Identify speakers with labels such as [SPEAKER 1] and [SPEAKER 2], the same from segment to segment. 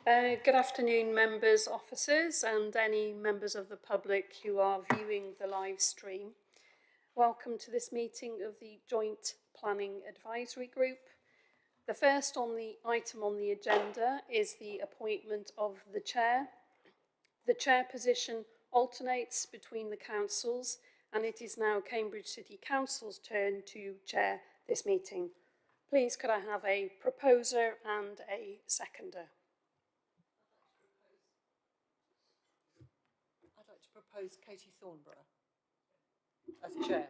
[SPEAKER 1] Good afternoon, members, officers, and any members of the public who are viewing the live stream. Welcome to this meeting of the Joint Planning Advisory Group. The first item on the agenda is the appointment of the chair. The chair position alternates between the councils, and it is now Cambridge City Council's turn to chair this meeting. Please could I have a proposer and a seconder?
[SPEAKER 2] Propose Katie Thornborough as chair.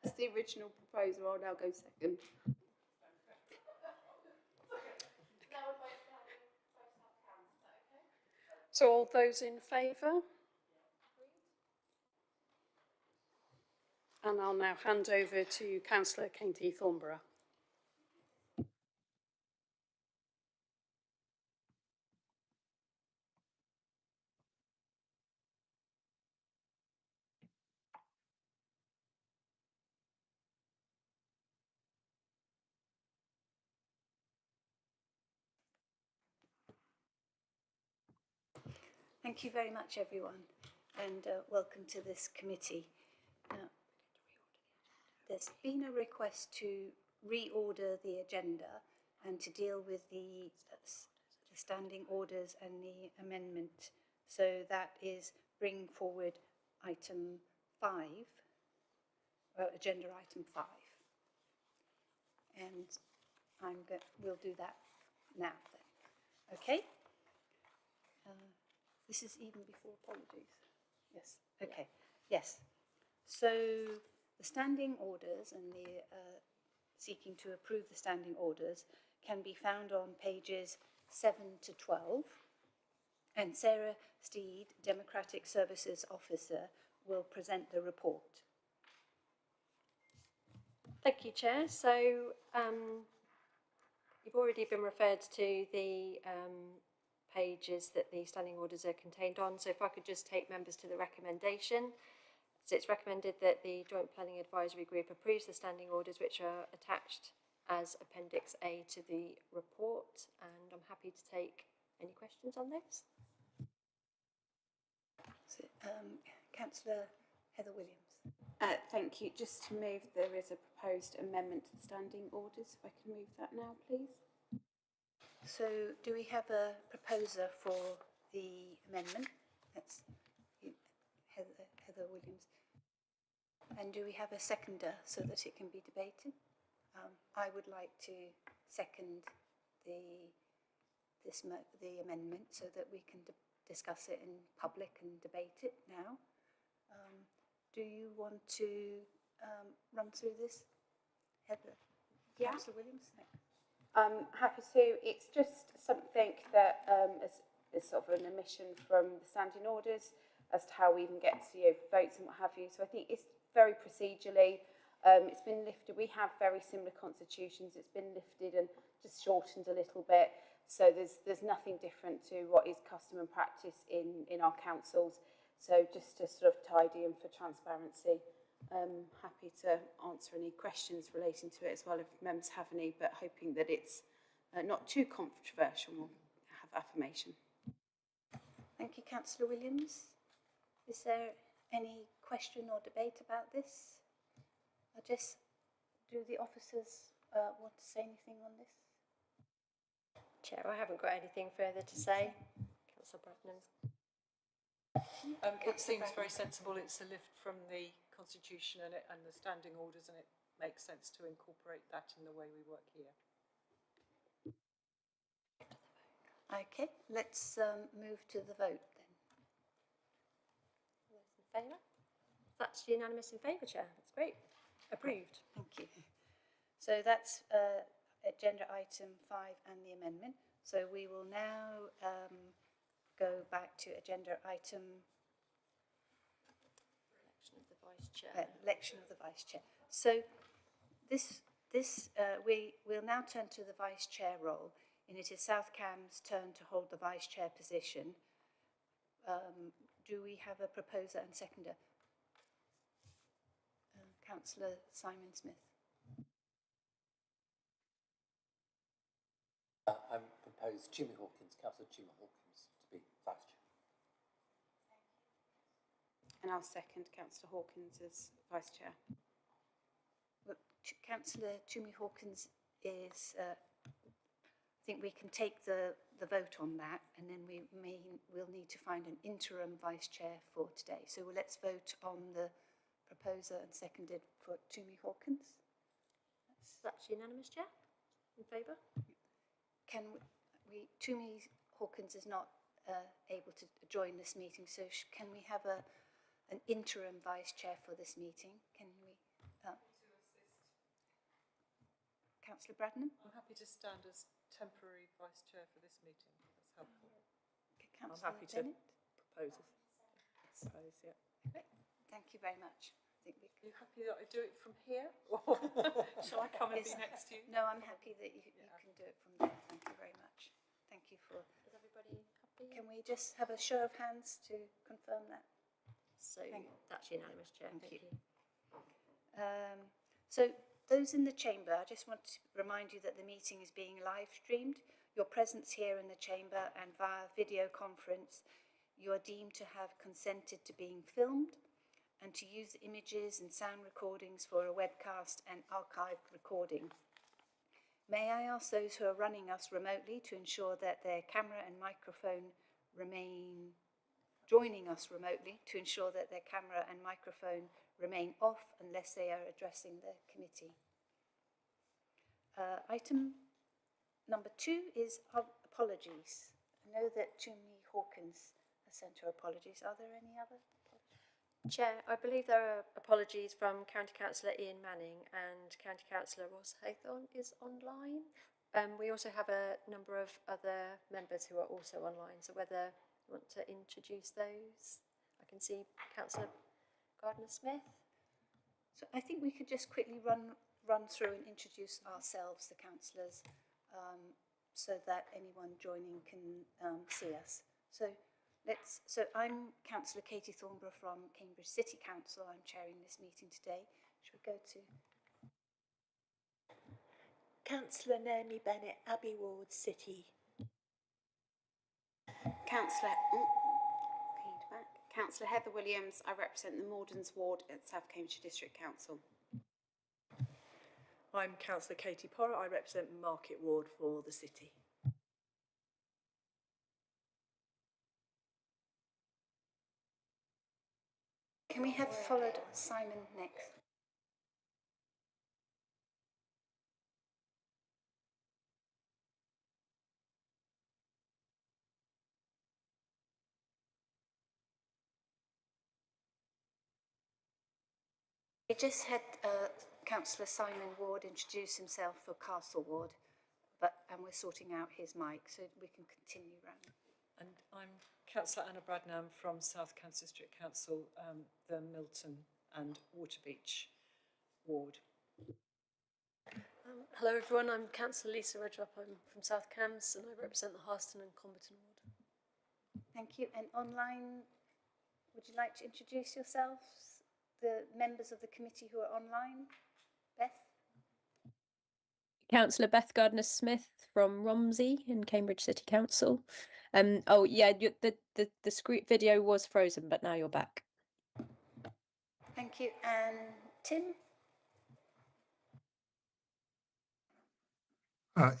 [SPEAKER 3] As the original proposer, I'll now go second.
[SPEAKER 1] So all those in favour? And I'll now hand over to Councillor Katie Thornborough.
[SPEAKER 4] Thank you very much, everyone, and welcome to this committee. There's been a request to reorder the agenda and to deal with the standing orders and the amendment. So that is bring forward item 5, agenda item 5. And we'll do that now then. Okay? This is even before apologies. Yes, okay, yes. So the standing orders and the seeking to approve the standing orders can be found on pages 7 to 12. And Sarah Steed, Democratic Services Officer, will present the report.
[SPEAKER 5] Thank you, Chair. So you've already been referred to the pages that the standing orders are contained on. So if I could just take members to the recommendation. So it's recommended that the Joint Planning Advisory Group approves the standing orders which are attached as Appendix A to the report, and I'm happy to take any questions on this.
[SPEAKER 4] So, Councillor Heather Williams.
[SPEAKER 3] Thank you. Just to move, there is a proposed amendment to the standing orders. If I can move that now, please.
[SPEAKER 4] So do we have a proposer for the amendment? That's Heather Williams. And do we have a seconder so that it can be debated? I would like to second the amendment so that we can discuss it in public and debate it now. Do you want to run through this, Heather?
[SPEAKER 3] Yeah.
[SPEAKER 4] Councillor Williams? Thanks.
[SPEAKER 3] I'm happy to. It's just something that is sort of an omission from the standing orders as to how we even get to votes and what have you. So I think it's very procedurally. It's been lifted. We have very similar constitutions. It's been lifted and just shortened a little bit. So there's nothing different to what is custom and practice in our councils. So just to sort of tidy and for transparency. Happy to answer any questions relating to it as well if members have any, but hoping that it's not too controversial. We'll have affirmation.
[SPEAKER 4] Thank you, Councillor Williams. Is there any question or debate about this? Do the officers want to say anything on this?
[SPEAKER 5] Chair, I haven't got anything further to say. Councillor Bratton.
[SPEAKER 2] It seems very sensible. It's a lift from the Constitution and the standing orders, and it makes sense to incorporate that in the way we work here.
[SPEAKER 4] Okay, let's move to the vote then.
[SPEAKER 5] Those in favour? That's unanimous in favour, Chair. That's great. Approved.
[SPEAKER 4] Thank you. So that's agenda item 5 and the amendment. So we will now go back to agenda item
[SPEAKER 5] Election of the Vice Chair.
[SPEAKER 4] Election of the Vice Chair. So we'll now turn to the Vice Chair role, and it is South Cam's turn to hold the Vice Chair position. Do we have a proposer and seconder? Councillor Simon Smith.
[SPEAKER 6] I propose Jimmy Hawkins, Councillor Jimmy Hawkins, to be Vice Chair.
[SPEAKER 3] And I'll second Councillor Hawkins as Vice Chair.
[SPEAKER 4] Well, Councillor Toomey Hawkins is, I think we can take the vote on that, and then we'll need to find an interim Vice Chair for today. So let's vote on the proposer and seconded for Toomey Hawkins.
[SPEAKER 5] That's unanimous, Chair? In favour?
[SPEAKER 4] Can Toomey Hawkins is not able to join this meeting, so can we have an interim Vice Chair for this meeting? Can we? Councillor Bradnam?
[SPEAKER 2] I'm happy to stand as temporary Vice Chair for this meeting. That's helpful.
[SPEAKER 4] Okay,
[SPEAKER 2] I'm
[SPEAKER 4] Councillor
[SPEAKER 2] happy to
[SPEAKER 4] Bennett?
[SPEAKER 2] propose, yeah.
[SPEAKER 4] Great. Thank you very much. I think we
[SPEAKER 2] Are you happy that I do it from here? Or shall I come and be
[SPEAKER 4] Yes.
[SPEAKER 2] next to you?
[SPEAKER 4] No, I'm happy that you can do it from there. Thank you very much. Thank you for.
[SPEAKER 5] Is everybody happy?
[SPEAKER 4] Can we just have a show of hands to confirm that?
[SPEAKER 5] So
[SPEAKER 4] Thank-
[SPEAKER 5] that's unanimous, Chair.
[SPEAKER 4] Thank
[SPEAKER 5] Thank
[SPEAKER 4] you.
[SPEAKER 5] you.
[SPEAKER 4] So those in the chamber, I just want to remind you that the meeting is being live streamed. Your presence here in the chamber and via video conference, you are deemed to have consented to being filmed and to use images and sound recordings for a webcast and archived recording. May I ask those who are running us remotely to ensure that their camera and microphone remain joining us remotely to ensure that their camera and microphone remain off unless they are addressing the committee. Item number 2 is apologies. I know that Toomey Hawkins has sent her apologies. Are there any other?
[SPEAKER 5] Chair, I believe there are apologies from County Councillor Ian Manning and County Councillor Ross Haythorne is online. We also have a number of other members who are also online, so whether you want to introduce those. I can see Councillor Gardner-Smith.
[SPEAKER 4] So I think we could just quickly run through and introduce ourselves, the councillors, so that anyone joining can see us. So I'm Councillor Katie Thornborough from Cambridge City Council. I'm chairing this meeting today. Should we go to
[SPEAKER 7] Councillor Naomi Bennett, Abbey Ward City.
[SPEAKER 3] Councillor Heather Williams, I represent the Mordens Ward at South Cambridgeshire District Council.
[SPEAKER 7] I'm Councillor Katie Porrer, I represent Market Ward for the City.
[SPEAKER 4] Can we have followed Simon next? We just had Councillor Simon Ward introduce himself for Castle Ward, and we're sorting out his mic, so we can continue round.
[SPEAKER 2] And I'm Councillor Anna Bradnam from South Cambridgeshire District Council, the Milton and Waterbeach Ward.
[SPEAKER 1] Hello everyone, I'm Councillor Lisa Redrup, I'm from South Cambs and I represent the Harston and Comberton Ward.
[SPEAKER 4] Thank you. And online, would you like to introduce yourselves, the members of the committee who are online? Beth?
[SPEAKER 8] Councillor Beth Gardner-Smith from Romsey in Cambridge City Council. Oh yeah, the screen video was frozen, but now you're back.
[SPEAKER 4] Thank you. And Tim?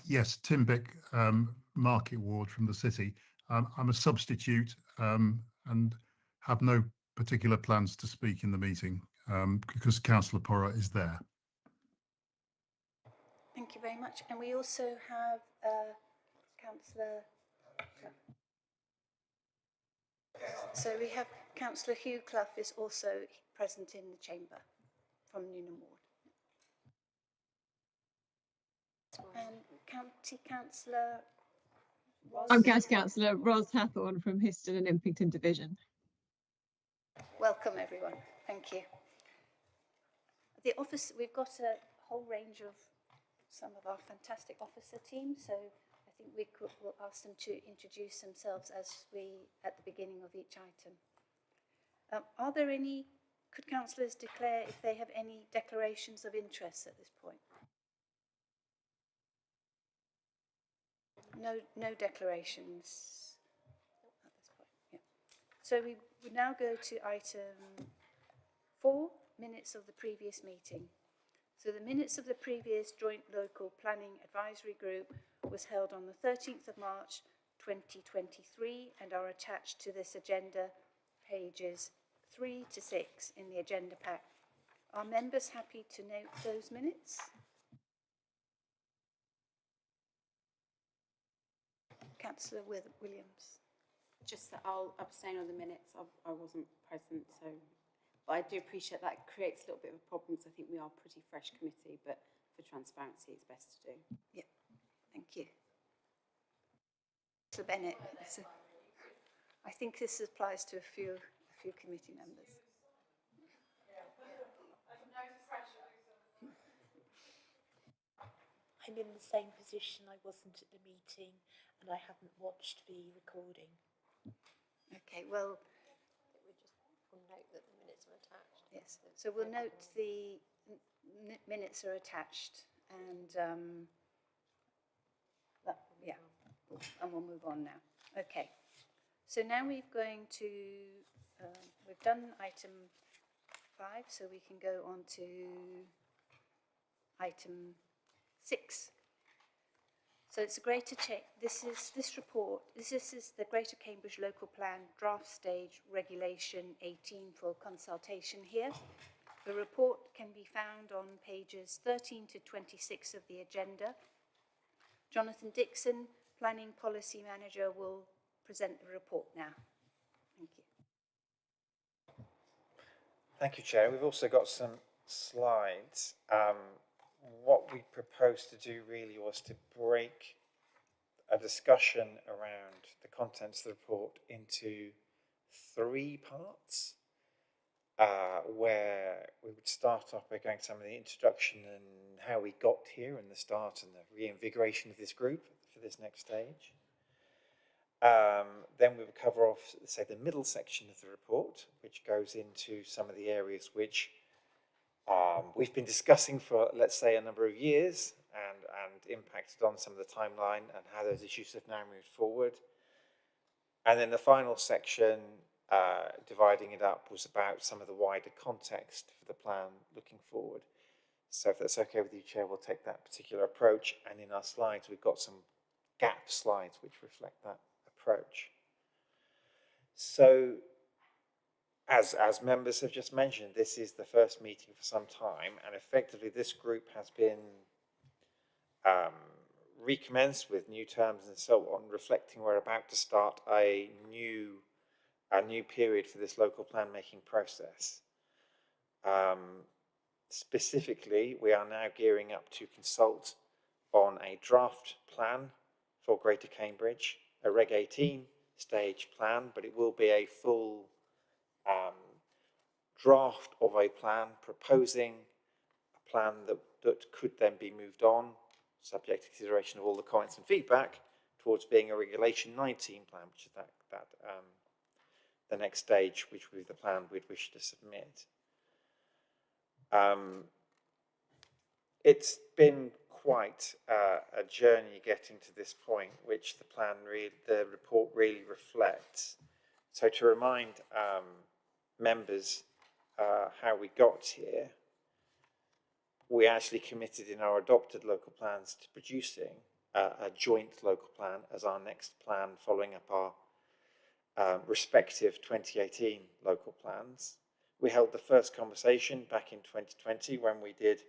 [SPEAKER 9] Yes, Tim Bick, Market Ward from the City. I'm a substitute and have no particular plans to speak in the meeting because Councillor Porrer is there.
[SPEAKER 4] Thank you very much. And we also have Councillor... So we have Councillor Hugh Clough is also present in the chamber from Newnham Ward. And County Councillor Ros...
[SPEAKER 10] I'm County Councillor Ros Hathorne from Histon and Impington Division.
[SPEAKER 4] Welcome everyone. Thank you. The office, we've got a whole range of some of our fantastic officer teams, so I think we'll ask them to introduce themselves at the beginning of each item. Are there any, could councillors declare if they have any declarations of interest at this point? No declarations at this point. Yeah. So we would now go to item 4, minutes of the previous meeting. So the minutes of the previous joint local planning advisory group was held on the 13th of March 2023 and are attached to this agenda, pages 3 to 6 in the agenda pack. Are members happy to note those minutes? Councillor Williams.
[SPEAKER 3] Just that I'll abstain on the minutes. I wasn't present, so but I do appreciate that creates a little bit of a problem because I think we are a pretty fresh committee, but for transparency, it's best to do.
[SPEAKER 4] Yeah, thank you. So Bennett, I think this applies to a few committee members.
[SPEAKER 11] I'm in the same position. I wasn't at the meeting and I haven't watched the recording.
[SPEAKER 4] Okay, well,
[SPEAKER 5] We just will note that the minutes are attached.
[SPEAKER 4] yes. So we'll note the minutes are attached, and and we'll move on now. Okay. So now we're going to we've done item 5, so we can go on to item 6. So it's a Greater this is the Greater Cambridge Local Plan Draft Stage Regulation 18 for consultation here. The report can be found on pages 13 to 26 of the agenda. Jonathan Dixon, Planning Policy Manager, will present the report now. Thank you.
[SPEAKER 12] Thank you, Chair. We've also got some slides. What we proposed to do really was to break a discussion around the contents of the report into 3 parts, where we would start off by going some of the introduction and how we got here and the start and the reinvigoration of this group for this next stage. Then we would cover off, say, the middle section of the report, which goes into some of the areas which we've been discussing for, let's say, a number of years and impacted on some of the timeline and how those issues have now moved forward. And then the final section, dividing it up, was about some of the wider context for the plan looking forward. So if that's okay with you, Chair, we'll take that particular approach. And in our slides, we've got some gap slides which reflect that approach. So, as members have just mentioned, this is the first meeting for some time, and effectively this group has been recommenced with new terms and so on, reflecting we're about to start a new period for this local plan making process. Specifically, we are now gearing up to consult on a draft plan for Greater Cambridge, a Reg 18 stage plan, but it will be a full draft of a plan proposing a plan that could then be moved on, subject to consideration of all the comments and feedback, towards being a Regulation 19 plan, which is the next stage, which will be the plan we'd wish to submit. It's been quite a journey getting to this point, which the report really reflects. So to remind members how we got here, we actually committed in our adopted local plans to producing a joint local plan as our next plan, following up our respective 2018 local plans. We held the first conversation back in 2020 when we did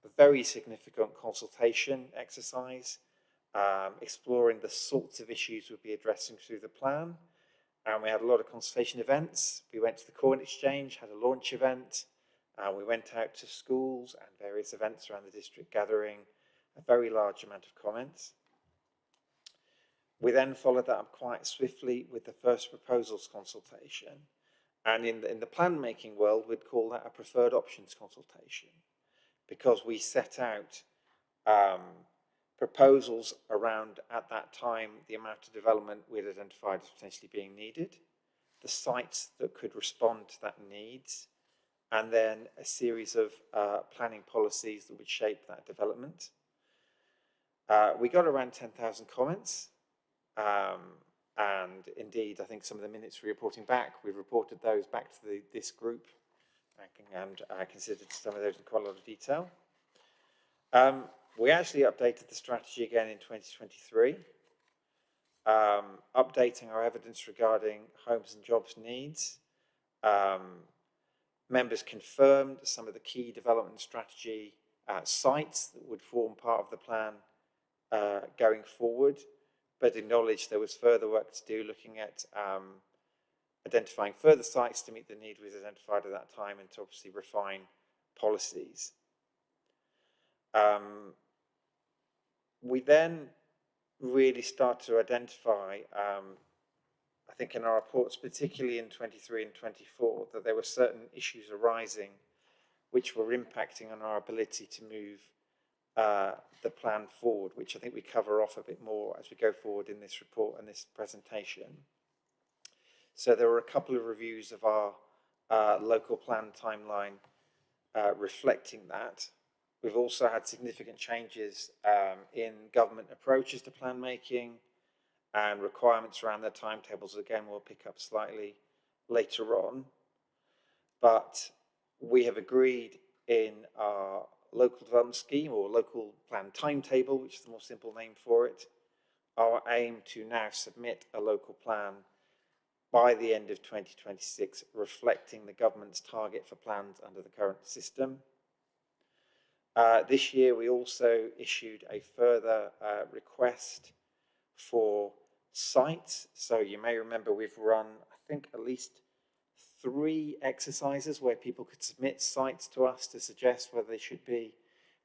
[SPEAKER 12] a very significant consultation exercise, exploring the sorts of issues we'd be addressing through the plan. And we had a lot of consultation events. We went to the Coin Exchange, had a launch event. We went out to schools and various events around the district, gathering a very large amount of comments. We then followed that up quite swiftly with the first proposals consultation. And in the plan making world, we'd call that a preferred options consultation, because we set out proposals around, at that time, the amount of development we'd identified as potentially being needed, the sites that could respond to that needs, and then a series of planning policies that would shape that development. We got around 10,000 comments, and indeed, I think some of the minutes we're reporting back, we've reported those back to this group, and I considered some of those in quite a lot of detail. We actually updated the strategy again in 2023, updating our evidence regarding homes and jobs needs. Members confirmed some of the key development strategy sites that would form part of the plan going forward, but acknowledged there was further work to do looking at identifying further sites to meet the need we identified at that time and to obviously refine policies. We then really start to identify, I think in our reports, particularly in 23 and 24, that there were certain issues arising which were impacting on our ability to move the plan forward, which I think we cover off a bit more as we go forward in this report and this presentation. So there were a couple of reviews of our local plan timeline reflecting that. We've also had significant changes in government approaches to plan making and requirements around their timetables. Again, we'll pick up slightly later on. But we have agreed in our local development scheme, or local plan timetable, which is the more simple name for it, our aim to now submit a local plan by the end of 2026, reflecting the government's target for plans under the current system. This year, we also issued a further request for sites. So you may remember we've run, I think, at least 3 exercises where people could submit sites to us to suggest whether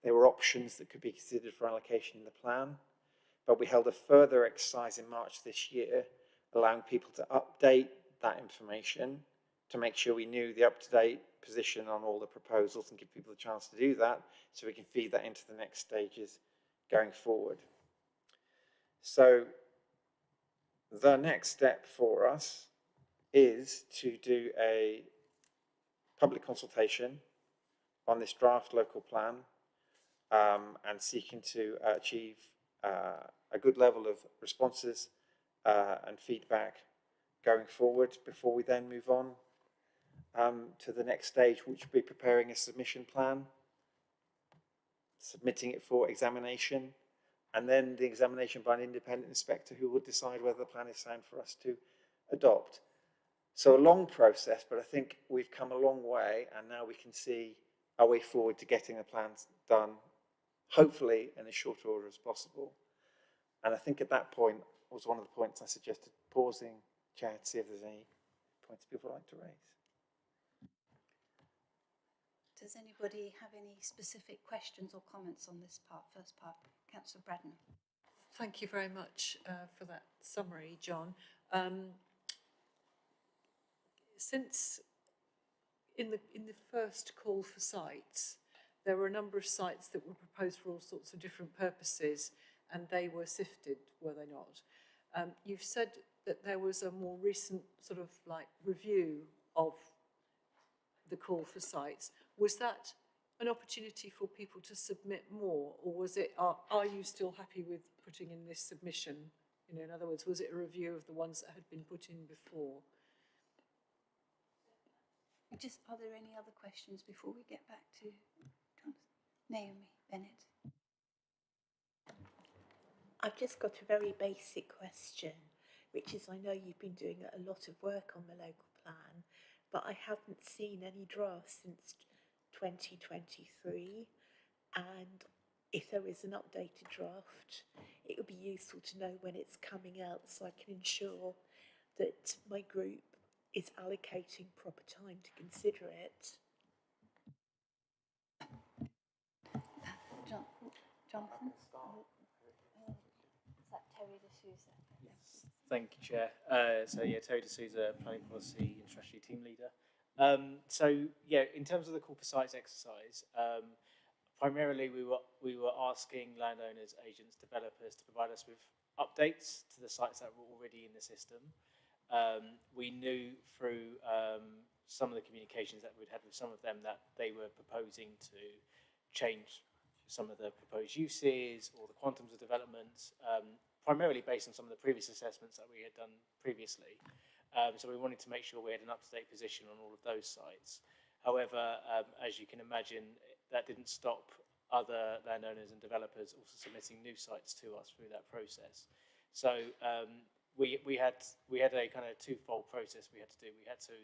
[SPEAKER 12] there were options that could be considered for allocation in the plan. But we held a further exercise in March this year, allowing people to update that information to make sure we knew the up-to-date position on all the proposals and give people the chance to do that, so we can feed that into the next stages going forward. So the next step for us is to do a public consultation on this draft local plan and seeking to achieve a good level of responses and feedback going forward before we then move on to the next stage, which will be preparing a submission plan, submitting it for examination, and then the examination by an independent inspector who will decide whether the plan is sound for us to adopt. So a long process, but I think we've come a long way, and now we can see our way forward to getting the plans done, hopefully in as short order as possible. And I think at that point was one of the points I suggested pausing, Chair, to see if there's any points people would like to raise.
[SPEAKER 4] Does anybody have any specific questions or comments on this part, first part? Councillor Braddon.
[SPEAKER 2] Thank you very much for that summary, John. Since in the first call for sites, there were a number of sites that were proposed for all sorts of different purposes, and they were sifted, were they not? You've said that there was a more recent sort of like review of the call for sites. Was that an opportunity for people to submit more, or was it, are you still happy with putting in this submission? You know, in other words, was it a review of the ones that had been put in before?
[SPEAKER 4] Just, are there any other questions before we get back to Naomi Bennett?
[SPEAKER 11] I've just got a very basic question, which is, I know you've been doing a lot of work on the local plan, but I haven't seen any drafts since 2023, and if there is an updated draft, it would be useful to know when it's coming out so I can ensure that my group is allocating proper time to consider it.
[SPEAKER 4] Jonathan? Is that Terry D'Souza?
[SPEAKER 13] Yes, thank you, Chair. Terry D'Souza, Planning Policy and Strategy Team Leader. In terms of the call for sites exercise, primarily we were asking landowners, agents, developers to provide us with updates to the sites that were already in the system. We knew through some of the communications that we'd had with some of them that they were proposing to change some of the proposed uses or the quantums of developments, primarily based on some of the previous assessments that we had done previously. So we wanted to make sure we had an up-to-date position on all of those sites. However, as you can imagine, that didn't stop other landowners and developers also submitting new sites to us through that process. So we had a kind of twofold process we had to do. We had to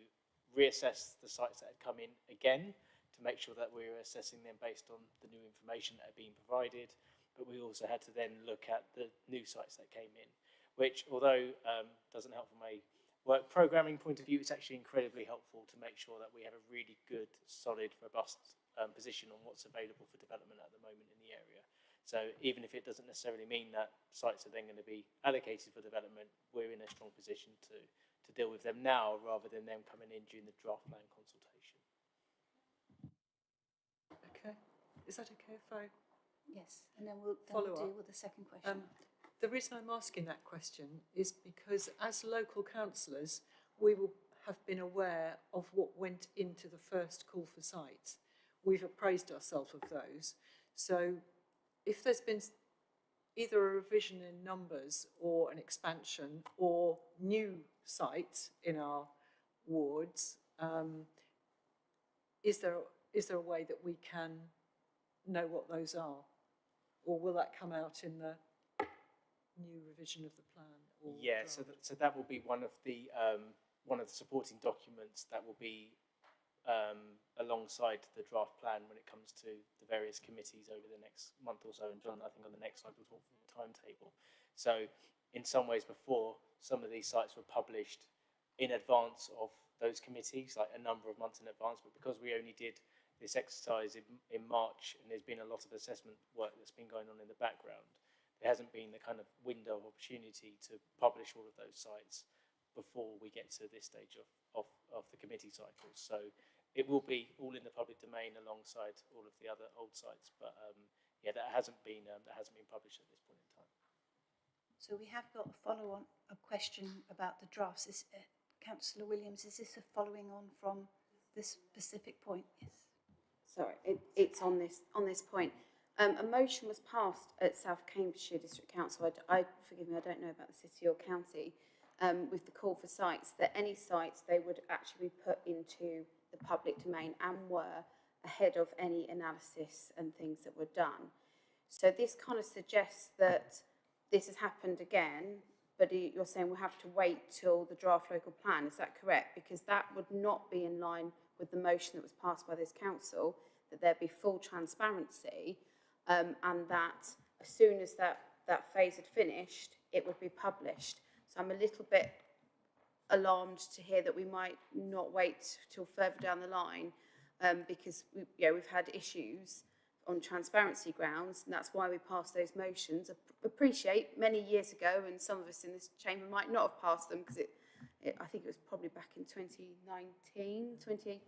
[SPEAKER 13] reassess the sites that had come in again to make sure that we were assessing them based on the new information that had been provided, but we also had to then look at the new sites that came in, which, although doesn't help from a work programming point of view, it's actually incredibly helpful to make sure that we have a really good, solid, robust position on what's available for development at the moment in the area. So even if it doesn't necessarily mean that sites are then going to be allocated for development, we're in a strong position to deal with them now rather than them coming in during the draft plan consultation.
[SPEAKER 2] Okay, is that okay if I
[SPEAKER 4] Yes, and then we'll
[SPEAKER 2] follow
[SPEAKER 4] deal
[SPEAKER 2] up
[SPEAKER 4] with the second question.
[SPEAKER 2] The reason I'm asking that question is because as local councillors, we will have been aware of what went into the first call for sites. We've appraised ourselves of those. So if there's been either a revision in numbers or an expansion or new sites in our wards, is there a way that we can know what those are? Or will that come out in the new revision of the plan? Or
[SPEAKER 13] yeah, so that will be one of the supporting documents that will be alongside the draft plan when it comes to the various committees over the next month or so. And John, I think on the next slide we'll talk through the timetable. So in some ways before, some of these sites were published in advance of those committees, like a number of months in advance, but because we only did this exercise in March, and there's been a lot of assessment work that's been going on in the background, there hasn't been the kind of window of opportunity to publish all of those sites before we get to this stage of the committee cycles. So it will be all in the public domain alongside all of the other old sites, but yeah, that hasn't been published at this point in time.
[SPEAKER 4] So we have got a follow-on, a question about the drafts. Councillor Williams, is this a following on from this specific point? Yes.
[SPEAKER 3] Sorry, it's on this point. A motion was passed at South Cambridgeshire District Council. Forgive me, I don't know about the city or county, with the call for sites, that any sites they would actually be put into the public domain and were ahead of any analysis and things that were done. So this kind of suggests that this has happened again, but you're saying we'll have to wait till the draft local plan. Is that correct? Because that would not be in line with the motion that was passed by this council, that there be full transparency, and that as soon as that phase had finished, it would be published. So I'm a little bit alarmed to hear that we might not wait till further down the line, because we've had issues on transparency grounds, and that's why we passed those motions. Appreciate many years ago, and some of us in this chamber might not have passed them because I think it was probably back in 2019, 2020.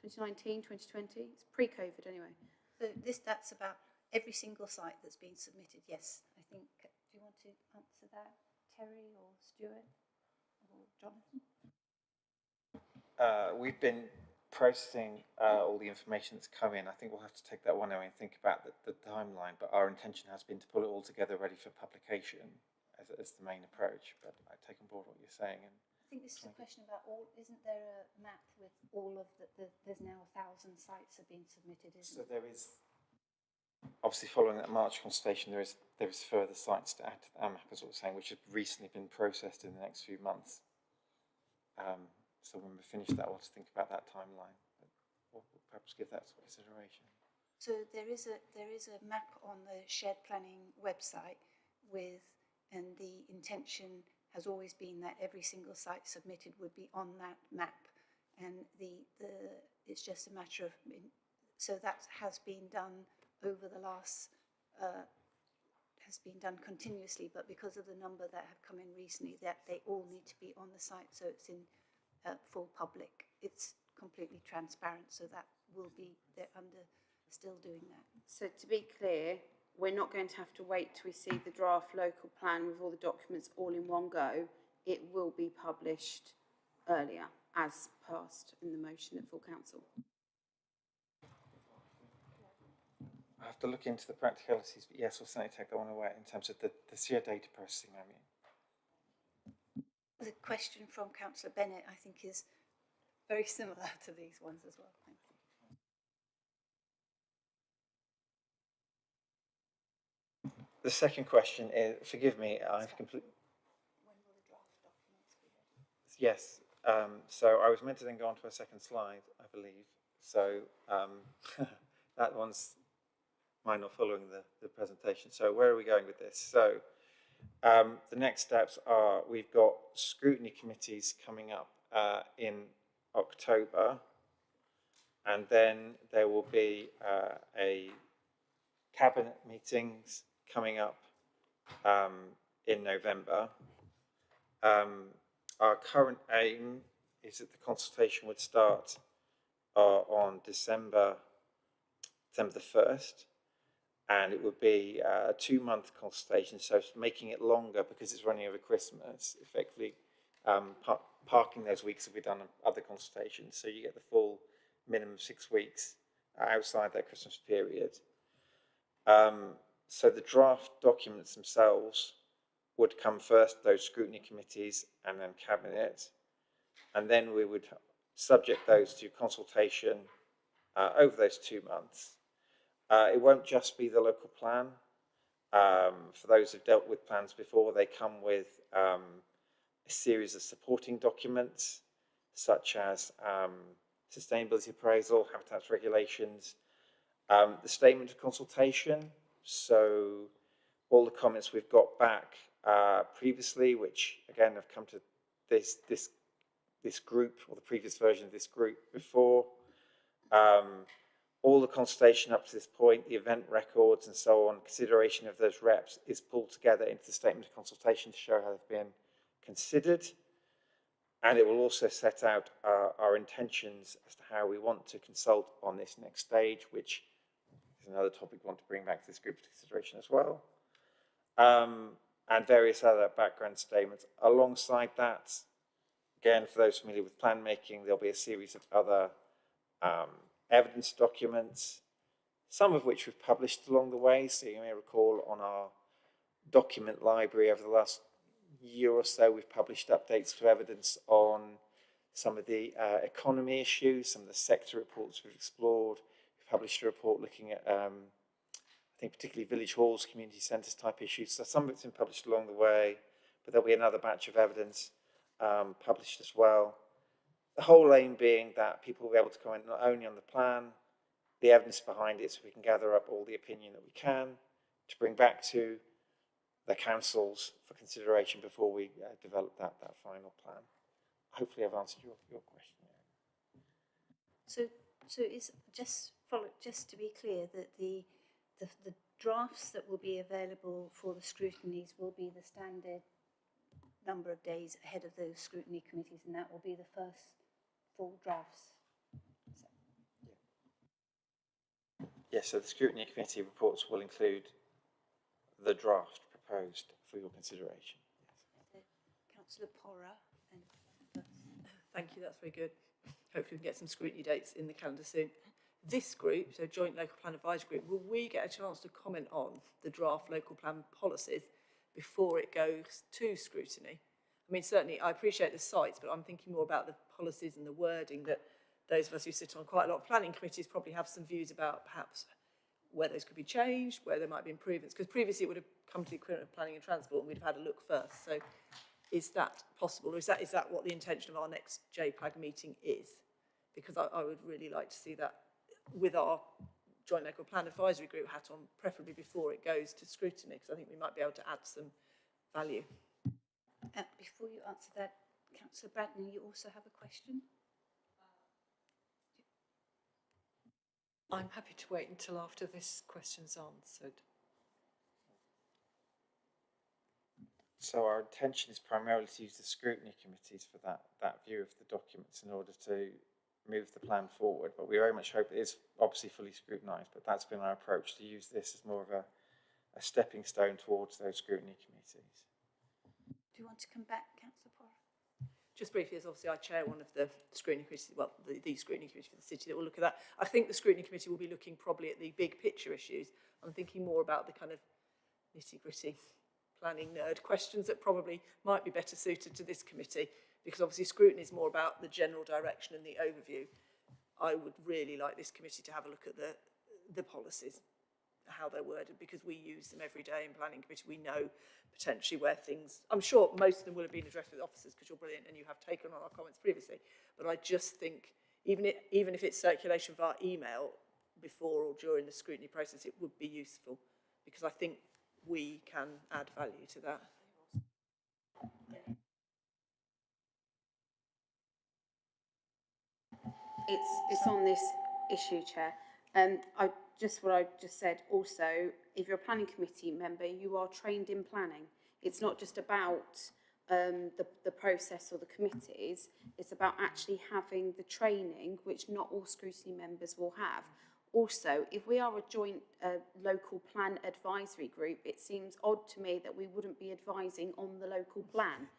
[SPEAKER 3] It's pre-COVID anyway.
[SPEAKER 4] So that's about every single site that's been submitted. Yes, I think. Do you want to answer that, Terry or Stuart or Jonathan?
[SPEAKER 12] We've been processing all the information that's come in. I think we'll have to take that one away and think about the timeline, but our intention has been to pull it all together ready for publication as the main approach. But I take on board what you're saying. And
[SPEAKER 4] I think this is a question about isn't there a map with all of there's now 1,000 sites have been submitted, isn't
[SPEAKER 12] so there is, obviously following that March consultation, there is further sites to add to the map, as I was saying, which have recently been processed in the next few months. So when we finish that, we'll have to think about that timeline. But we'll perhaps give that some consideration.
[SPEAKER 4] So there is a map on the shared planning website and the intention has always been that every single site submitted would be on that map, and it's just a matter of, so that has been done over the last, has been done continuously, but because of the number that have come in recently, that they all need to be on the site, so it's in full public. It's completely transparent, so that will be, they're still doing that.
[SPEAKER 3] So to be clear, we're not going to have to wait till we see the draft local plan with all the documents all in one go. It will be published earlier, as passed in the motion at full council.
[SPEAKER 12] have to look into the practicalities, but yes, we'll certainly take that one away in terms of the sheer data processing, I mean.
[SPEAKER 4] The question from Councillor Bennett, I think, is very similar to these ones as well. Thank you.
[SPEAKER 12] The second question is, forgive me, I've completely...
[SPEAKER 4] When will the draft documents be ready?
[SPEAKER 12] Yes, so I was meant to then go on to a second slide, I believe. So that one's mine not following the presentation. So where are we going with this? So the next steps are, we've got scrutiny committees coming up in October, and then there will be a cabinet meetings coming up in November. Our current aim is that the consultation would start on December the 1st, and it would be a 2-month consultation, so making it longer because it's running over Christmas, effectively parking those weeks that we've done other consultations, so you get the full minimum of 6 weeks outside that Christmas period. So the draft documents themselves would come first, those scrutiny committees, and then cabinet, and then we would subject those to consultation over those 2 months. It won't just be the local plan. For those who've dealt with plans before, they come with a series of supporting documents, such as sustainability appraisal, habitats regulations, the statement of consultation. So all the comments we've got back previously, which again have come to this group, or the previous version of this group before, all the consultation up to this point, the event records and so on, consideration of those reps is pulled together into the statement of consultation to show how they've been considered. And it will also set out our intentions as to how we want to consult on this next stage, which is another topic we want to bring back to this group for consideration as well. And various other background statements. Alongside that, again, for those familiar with plan making, there'll be a series of other evidence documents, some of which we've published along the way. So you may recall on our document library over the last year or so, we've published updates to evidence on some of the economy issues, some of the sector reports we've explored. We've published a report looking at, I think, particularly village halls, community centres type issues. So some of it's been published along the way, but there'll be another batch of evidence published as well. The whole aim being that people will be able to comment not only on the plan, the evidence behind it, so we can gather up all the opinion that we can to bring back to the councils for consideration before we develop that final plan. Hopefully I've answered your question.
[SPEAKER 4] So is just to be clear that the drafts that will be available for the scrutinies will be the standard number of days ahead of those scrutiny committees, and that will be the first full drafts.
[SPEAKER 12] Yes, so the scrutiny committee reports will include the draft proposed for your consideration.
[SPEAKER 4] Yes. Councillor Porra. And
[SPEAKER 7] Thank you, that's very good. Hopefully we can get some scrutiny dates in the calendar soon. This group, so Joint Local Plan Advisory Group, will we get a chance to comment on the draft local plan policies before it goes to scrutiny? I mean, certainly I appreciate the sites, but I'm thinking more about the policies and the wording that those of us who sit on quite a lot of planning committees probably have some views about, perhaps where those could be changed, where there might be improvements, because previously it would have come to the equivalent of planning and transport and we'd have had a look first. So is that possible, or is that what the intention of our next JPLAG meeting is? Because I would really like to see that with our Joint Local Plan Advisory Group hat on, preferably before it goes to scrutiny, because I think we might be able to add some value.
[SPEAKER 4] before you answer that, Councillor Bradney, you also have a question?
[SPEAKER 2] I'm happy to wait until after this question's answered.
[SPEAKER 12] So our intention is primarily to use the scrutiny committees for that view of the documents in order to move the plan forward. But we very much hope it is obviously fully scrutinised, but that's been our approach, to use this as more of a stepping stone towards those scrutiny committees.
[SPEAKER 4] Do you want to come back, Councillor Porra?
[SPEAKER 7] just briefly, as obviously I chair one of the screening committees, well, the screening committee for the city that will look at that. I think the screening committee will be looking probably at the big picture issues. I'm thinking more about the kind of nitty-gritty planning nerd questions that probably might be better suited to this committee, because obviously scrutiny is more about the general direction and the overview. I would really like this committee to have a look at the policies, how they're worded, because we use them every day in planning committee. We know potentially where things, I'm sure most of them will have been addressed with officers because you're brilliant and you have taken on our comments previously, but I just think even if it's circulation via email before or during the scrutiny process, it would be useful, because I think we can add value to that.
[SPEAKER 3] It's on this issue, Chair. What I just said also, if you're a planning committee member, you are trained in planning. It's not just about the process or the committees, it's about actually having the training, which not all scrutiny members will have. Also, if we are a joint local plan advisory group, it seems odd to me that we wouldn't be advising on the local plan.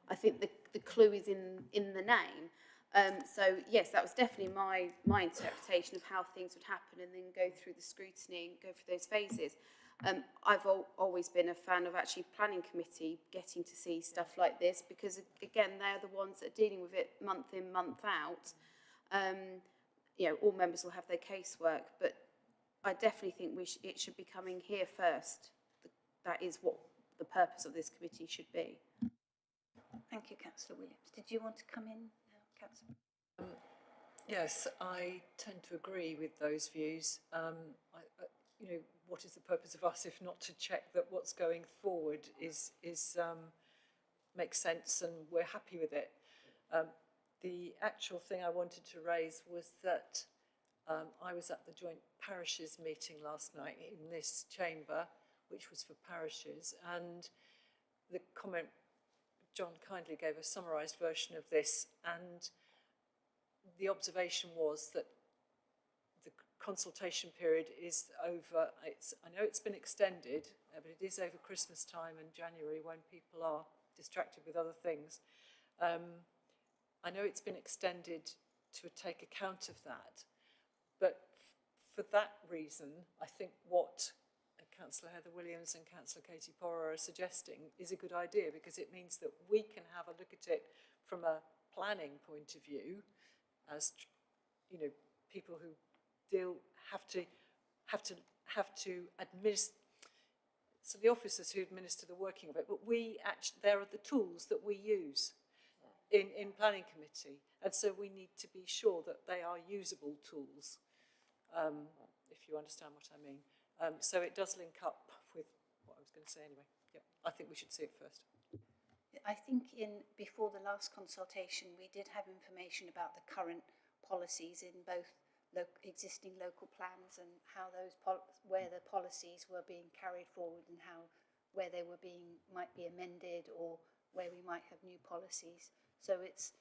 [SPEAKER 3] I think the clue is in the name. So yes, that was definitely my interpretation of how things would happen, and then go through the scrutiny and go through those phases. I've always been a fan of actually planning committee getting to see stuff like this, because again, they're the ones that are dealing with it month in, month out. You know, all members will have their casework, but I definitely think it should be coming here first. That is what the purpose of this committee should be.
[SPEAKER 4] Thank you, Councillor Williams. Did you want to come in now, Councillor?
[SPEAKER 2] Yes, I tend to agree with those views. You know, what is the purpose of us if not to check that what's going forward makes sense and we're happy with it? The actual thing I wanted to raise was that I was at the joint parishes meeting last night in this chamber, which was for parishes, and the comment, John kindly gave a summarised version of this, and the observation was that the consultation period is over. I know it's been extended, but it is over Christmas time and January, when people are distracted with other things. I know it's been extended to take account of that, but for that reason, I think what Councillor Heather Williams and Councillor Katie Porrer are suggesting is a good idea, because it means that we can have a look at it from a planning point of view, as you know, people who have to administer. So the officers who administer the working of it, but there are the tools that we use in planning committee, and so we need to be sure that they are usable tools, if you understand what I mean. So it does link up with what I was going to say anyway. Yep, I think we should see it first.
[SPEAKER 4] I think before the last consultation, we did have information about the current policies in both existing local plans and how where the policies were being carried forward, and where they were might be amended, or where we might have new policies. So it's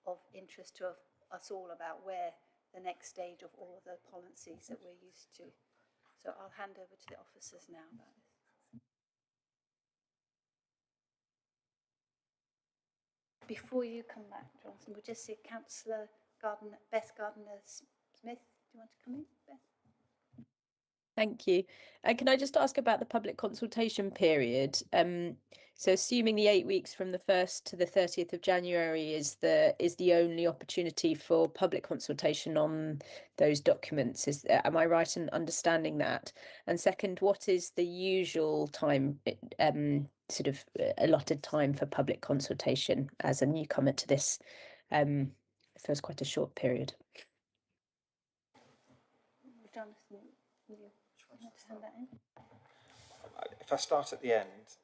[SPEAKER 4] of interest to us all about where the next stage of all of the policies that we're used to. So I'll hand over to the officers now about this. Before you come back, Jonathan, we'll just see Councillor Beth Gardner-Smith. Do you want to come in, Beth?
[SPEAKER 8] Thank you. Can I just ask about the public consultation period? So assuming the 8 weeks from the 1st to the 30th of January is the only opportunity for public consultation on those documents, am I right in understanding that? And second, what is the usual time, sort of allotted time for public consultation as a newcomer to this? It feels quite a short period.
[SPEAKER 4] Jonathan, will you want to hand that in?
[SPEAKER 12] If I start at the end,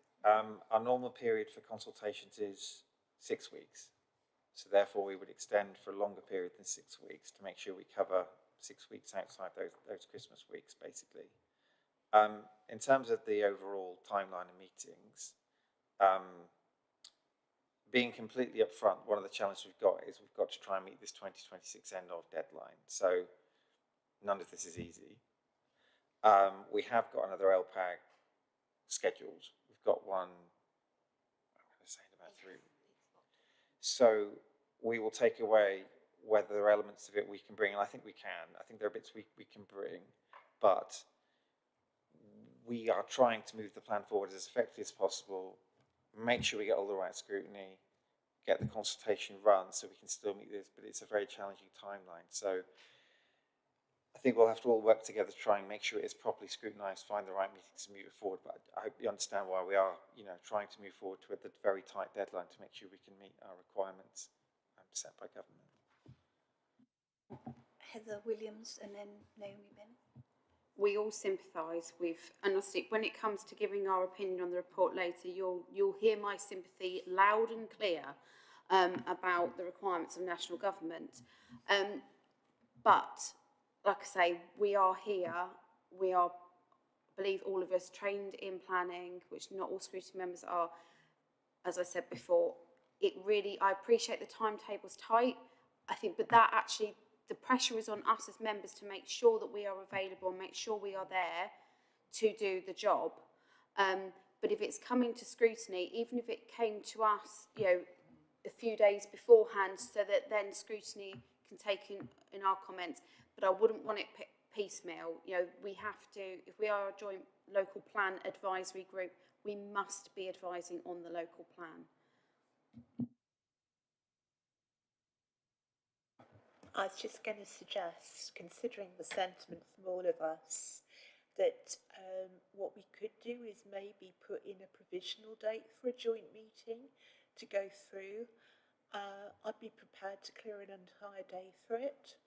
[SPEAKER 12] our normal period for consultations is 6 weeks. So therefore we would extend for a longer period than 6 weeks to make sure we cover 6 weeks outside those Christmas weeks, basically. In terms of the overall timeline of meetings, being completely upfront, one of the challenges we've got is we've got to try and meet this 2026 end of deadline. So none of this is easy. We have got another LPAG scheduled. We've got one, I'm going to say in about 3 weeks. So we will take away whether there are elements of it we can bring, and I think we can. I think there are bits we can bring, but we are trying to move the plan forward as effectively as possible, make sure we get all the right scrutiny, get the consultation run so we can still meet this, but it's a very challenging timeline. So I think we'll have to all work together to try and make sure it is properly scrutinised, find the right meetings to move it forward. But I hope you understand why we are, trying to move forward to a very tight deadline to make sure we can meet our requirements set by government.
[SPEAKER 4] Heather Williams and then Naomi Bennett.
[SPEAKER 3] We all sympathise with, and honestly, when it comes to giving our opinion on the report later, you'll hear my sympathy loud and clear about the requirements of national government. But like I say, we are here. We are, I believe, all of us trained in planning, which not all scrutiny members are. As I said before, I appreciate the timetable's tight. I think, but that actually, the pressure is on us as members to make sure that we are available and make sure we are there to do the job. But if it's coming to scrutiny, even if it came to us, a few days beforehand, so that then scrutiny can take in our comments, but I wouldn't want it piecemeal. We have to, if we are a joint local plan advisory group, we must be advising on the local plan.
[SPEAKER 11] I was just going to suggest, considering the sentiment from all of us, that what we could do is maybe put in a provisional date for a joint meeting to go through. I'd be prepared to clear an entire day for it.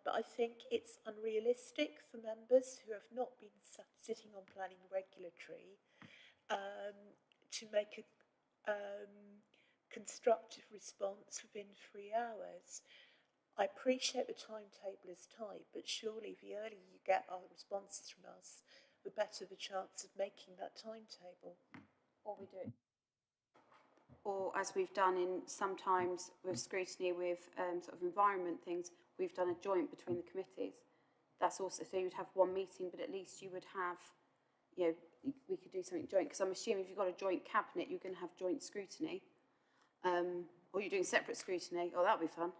[SPEAKER 11] But I think it's unrealistic for members who have not been sitting on planning regulatory to make a constructive response within 3 hours. I appreciate the timetable is tight, but surely the earlier you get our responses from us, the better the chance of making that timetable.
[SPEAKER 3] Or we do it. Or as we've done in sometimes with scrutiny with sort of environment things, we've done a joint between the committees. That's also, so you would have one meeting, but at least you would have, we could do something joint. Because I'm assuming if you've got a joint cabinet, you're going to have joint scrutiny. Or you're doing separate scrutiny. Oh, that'll be fun.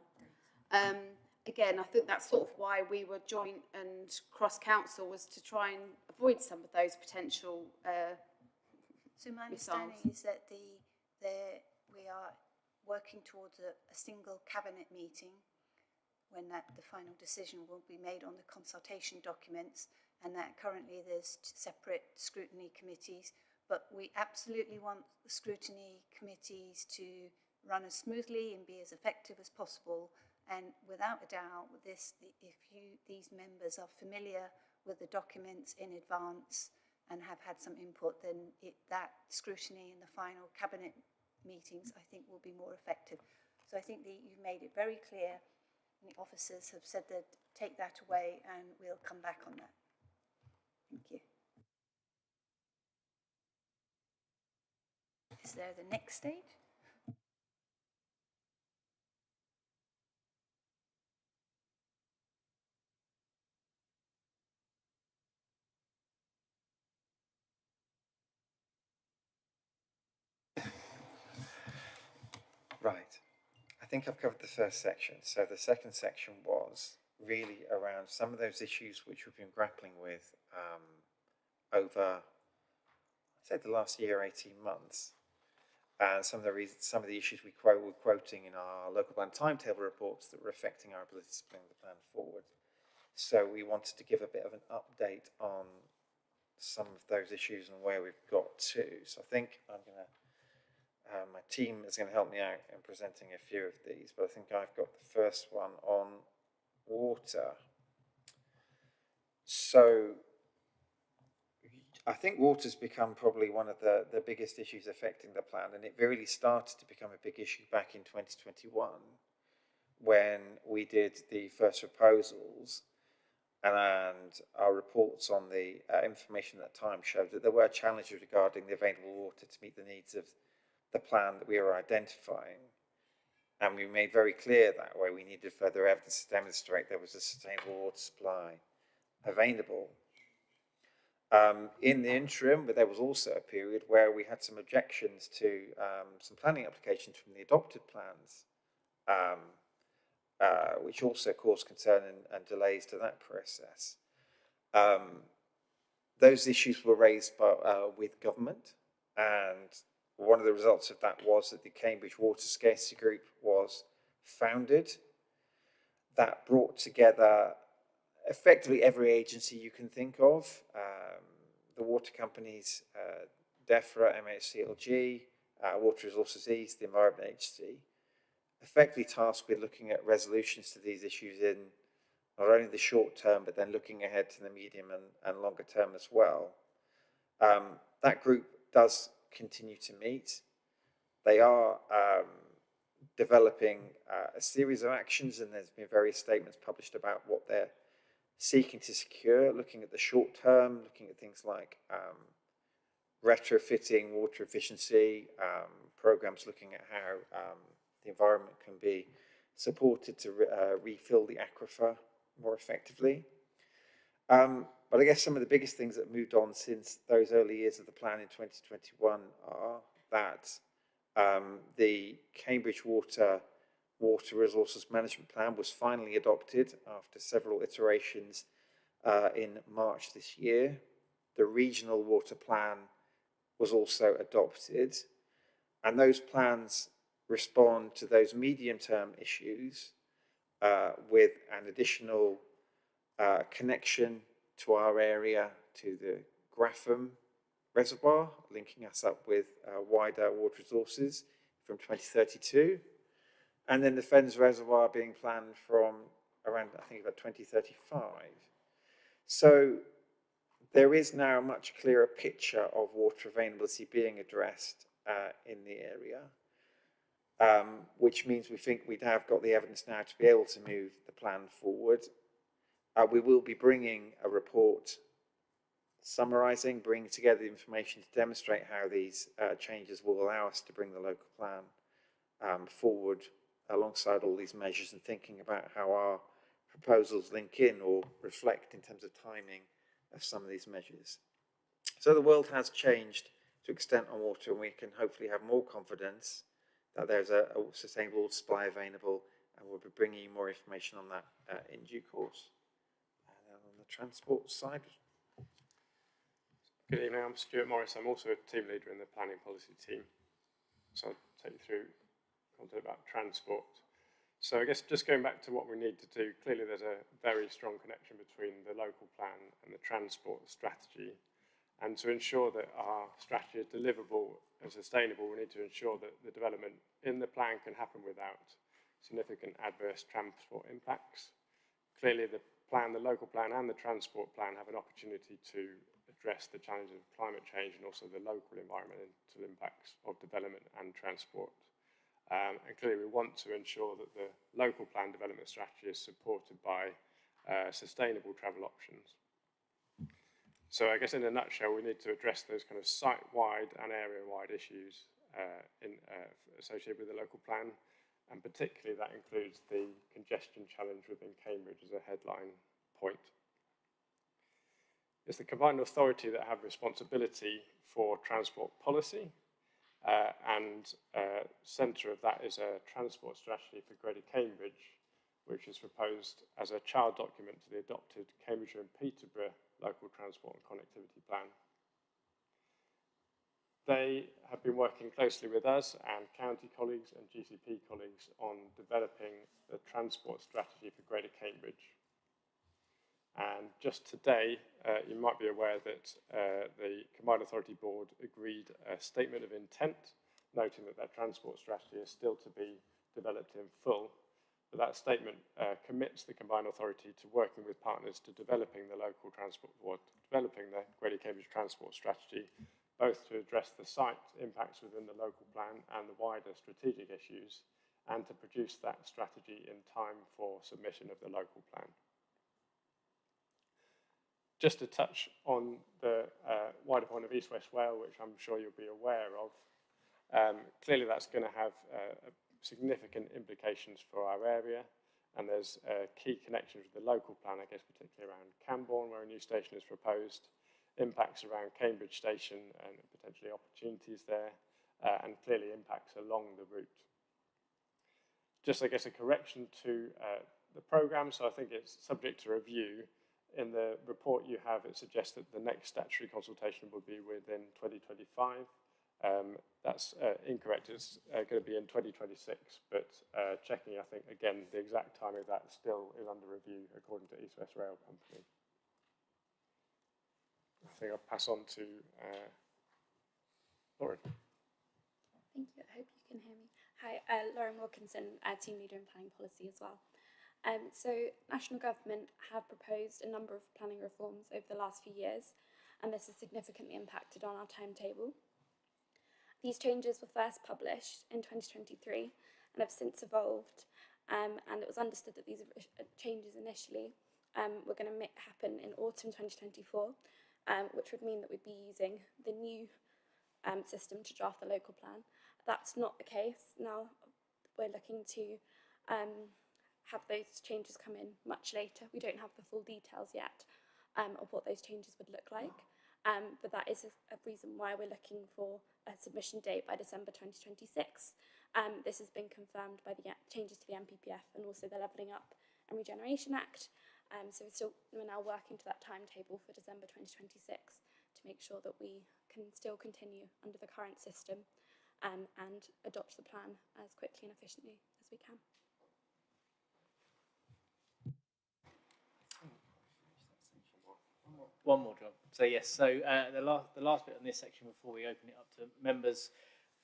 [SPEAKER 3] Again, I think that's sort of why we were joint and cross-council, was to try and avoid some of those potential
[SPEAKER 4] So my understanding is that we are working towards a single cabinet meeting when the final decision will be made on the consultation documents, and that currently there's separate scrutiny committees, but we absolutely want the scrutiny committees to run as smoothly and be as effective as possible. And without a doubt, if these members are familiar with the documents in advance and have had some input, then that scrutiny in the final cabinet meetings, I think, will be more effective. So I think that you've made it very clear, and the officers have said that take that away, and we'll come back on that. Thank you. Is there the next stage?
[SPEAKER 12] Right. I think I've covered the first section. So the second section was really around some of those issues which we've been grappling with over, I'd say, the last year, 18 months. And some of the issues we were quoting in our local plan timetable reports that were affecting our ability to bring the plan forward. So we wanted to give a bit of an update on some of those issues and where we've got to. So I think my team is going to help me out in presenting a few of these, but I think I've got the first one on water. So I think water's become probably one of the biggest issues affecting the plan, and it really started to become a big issue back in 2021 when we did the first proposals, and our reports on the information at that time showed that there were challenges regarding the available water to meet the needs of the plan that we were identifying. And we made very clear that way we needed further evidence to demonstrate there was a sustainable water supply available. In the interim, but there was also a period where we had some objections to some planning applications from the adopted plans, which also caused concern and delays to that process. Those issues were raised with government, and one of the results of that was that the Cambridge Water Scarcity Group was founded. That brought together effectively every agency you can think of, the water companies, DEFRA, MHCLG, Water Resources East, the Environment Agency, effectively tasked with looking at resolutions to these issues in not only the short term, but then looking ahead to the medium and longer term as well. That group does continue to meet. They are developing a series of actions, and there's been various statements published about what they're seeking to secure, looking at the short term, looking at things like retrofitting water efficiency, programs looking at how the environment can be supported to refill the aquifer more effectively. But I guess some of the biggest things that moved on since those early years of the plan in 2021 are that the Cambridge Water Resources Management Plan was finally adopted after several iterations in March this year. The Regional Water Plan was also adopted, and those plans respond to those medium-term issues with an additional connection to our area, to the Graffham Reservoir, linking us up with wider water resources from 2032. And then the Fens Reservoir being planned from around, I think, about 2035. So there is now a much clearer picture of water availability being addressed in the area, which means we think we have got the evidence now to be able to move the plan forward. We will be bringing a report summarising, bringing together the information to demonstrate how these changes will allow us to bring the local plan forward alongside all these measures, and thinking about how our proposals link in or reflect in terms of timing of some of these measures. So the world has changed to extent on water, and we can hopefully have more confidence that there's a sustainable supply available, and we'll be bringing you more information on that in due course. And on the transport side.
[SPEAKER 14] Good evening, I'm Stuart Morris. I'm also a team leader in the planning policy team. So I'll take you through content about transport. So I guess just going back to what we need to do, clearly there's a very strong connection between the local plan and the transport strategy. And to ensure that our strategy is deliverable and sustainable, we need to ensure that the development in the plan can happen without significant adverse transport impacts. Clearly the plan, the local plan and the transport plan have an opportunity to address the challenges of climate change and also the local environmental impacts of development and transport. And clearly we want to ensure that the local plan development strategy is supported by sustainable travel options. So I guess in a nutshell, we need to address those kind of site-wide and area-wide issues associated with the local plan, and particularly that includes the congestion challenge within Cambridge as a headline point. It's the combined authority that have responsibility for transport policy, and centre of that is a transport strategy for Greater Cambridge, which is proposed as a child document to the adopted Cambridgeshire and Peterborough Local Transport and Connectivity Plan. They have been working closely with us and county colleagues and GCP colleagues on developing the transport strategy for Greater Cambridge. And just today, you might be aware that the Combined Authority Board agreed a statement of intent, noting that that transport strategy is still to be developed in full. But that statement commits the Combined Authority to working with partners to developing the local transport board, developing the Greater Cambridge Transport Strategy, both to address the site impacts within the local plan and the wider strategic issues, and to produce that strategy in time for submission of the local plan. Just to touch on the wider point of East West Wales, which I'm sure you'll be aware of, clearly that's going to have significant implications for our area, and there's key connections with the local plan, I guess particularly around Cambourne, where a new station is proposed. impacts around Cambridge Station and potentially opportunities there, and clearly impacts along the route. Just, I guess, a correction to the programme, so I think it's subject to review. In the report you have, it suggests that the next statutory consultation will be within 2025. That's incorrect, it's going to be in 2026, but checking, I think, again, the exact timing of that still is under review according to East West Rail Company. I think I'll pass on to Lauren.
[SPEAKER 15] Thank you, I hope you can hear me. Hi, Lauren Wilkinson, Team Leader in Planning Policy as well. So national government have proposed a number of planning reforms over the last few years, and this has significantly impacted on our timetable. These changes were first published in 2023 and have since evolved, and it was understood that these changes initially were going to happen in autumn 2024, which would mean that we'd be using the new system to draft the local plan. That's not the case. Now we're looking to have those changes come in much later. We don't have the full details yet of what those changes would look like. But that is a reason why we're looking for a submission date by December 2026. This has been confirmed by the changes to the MPPF and also the Levelling Up and Regeneration Act. So we're now working to that timetable for December 2026 to make sure that we can still continue under the current system and adopt the plan as quickly and efficiently as we can.
[SPEAKER 13] One more, John. So yes, so the last bit on this section before we open it up to members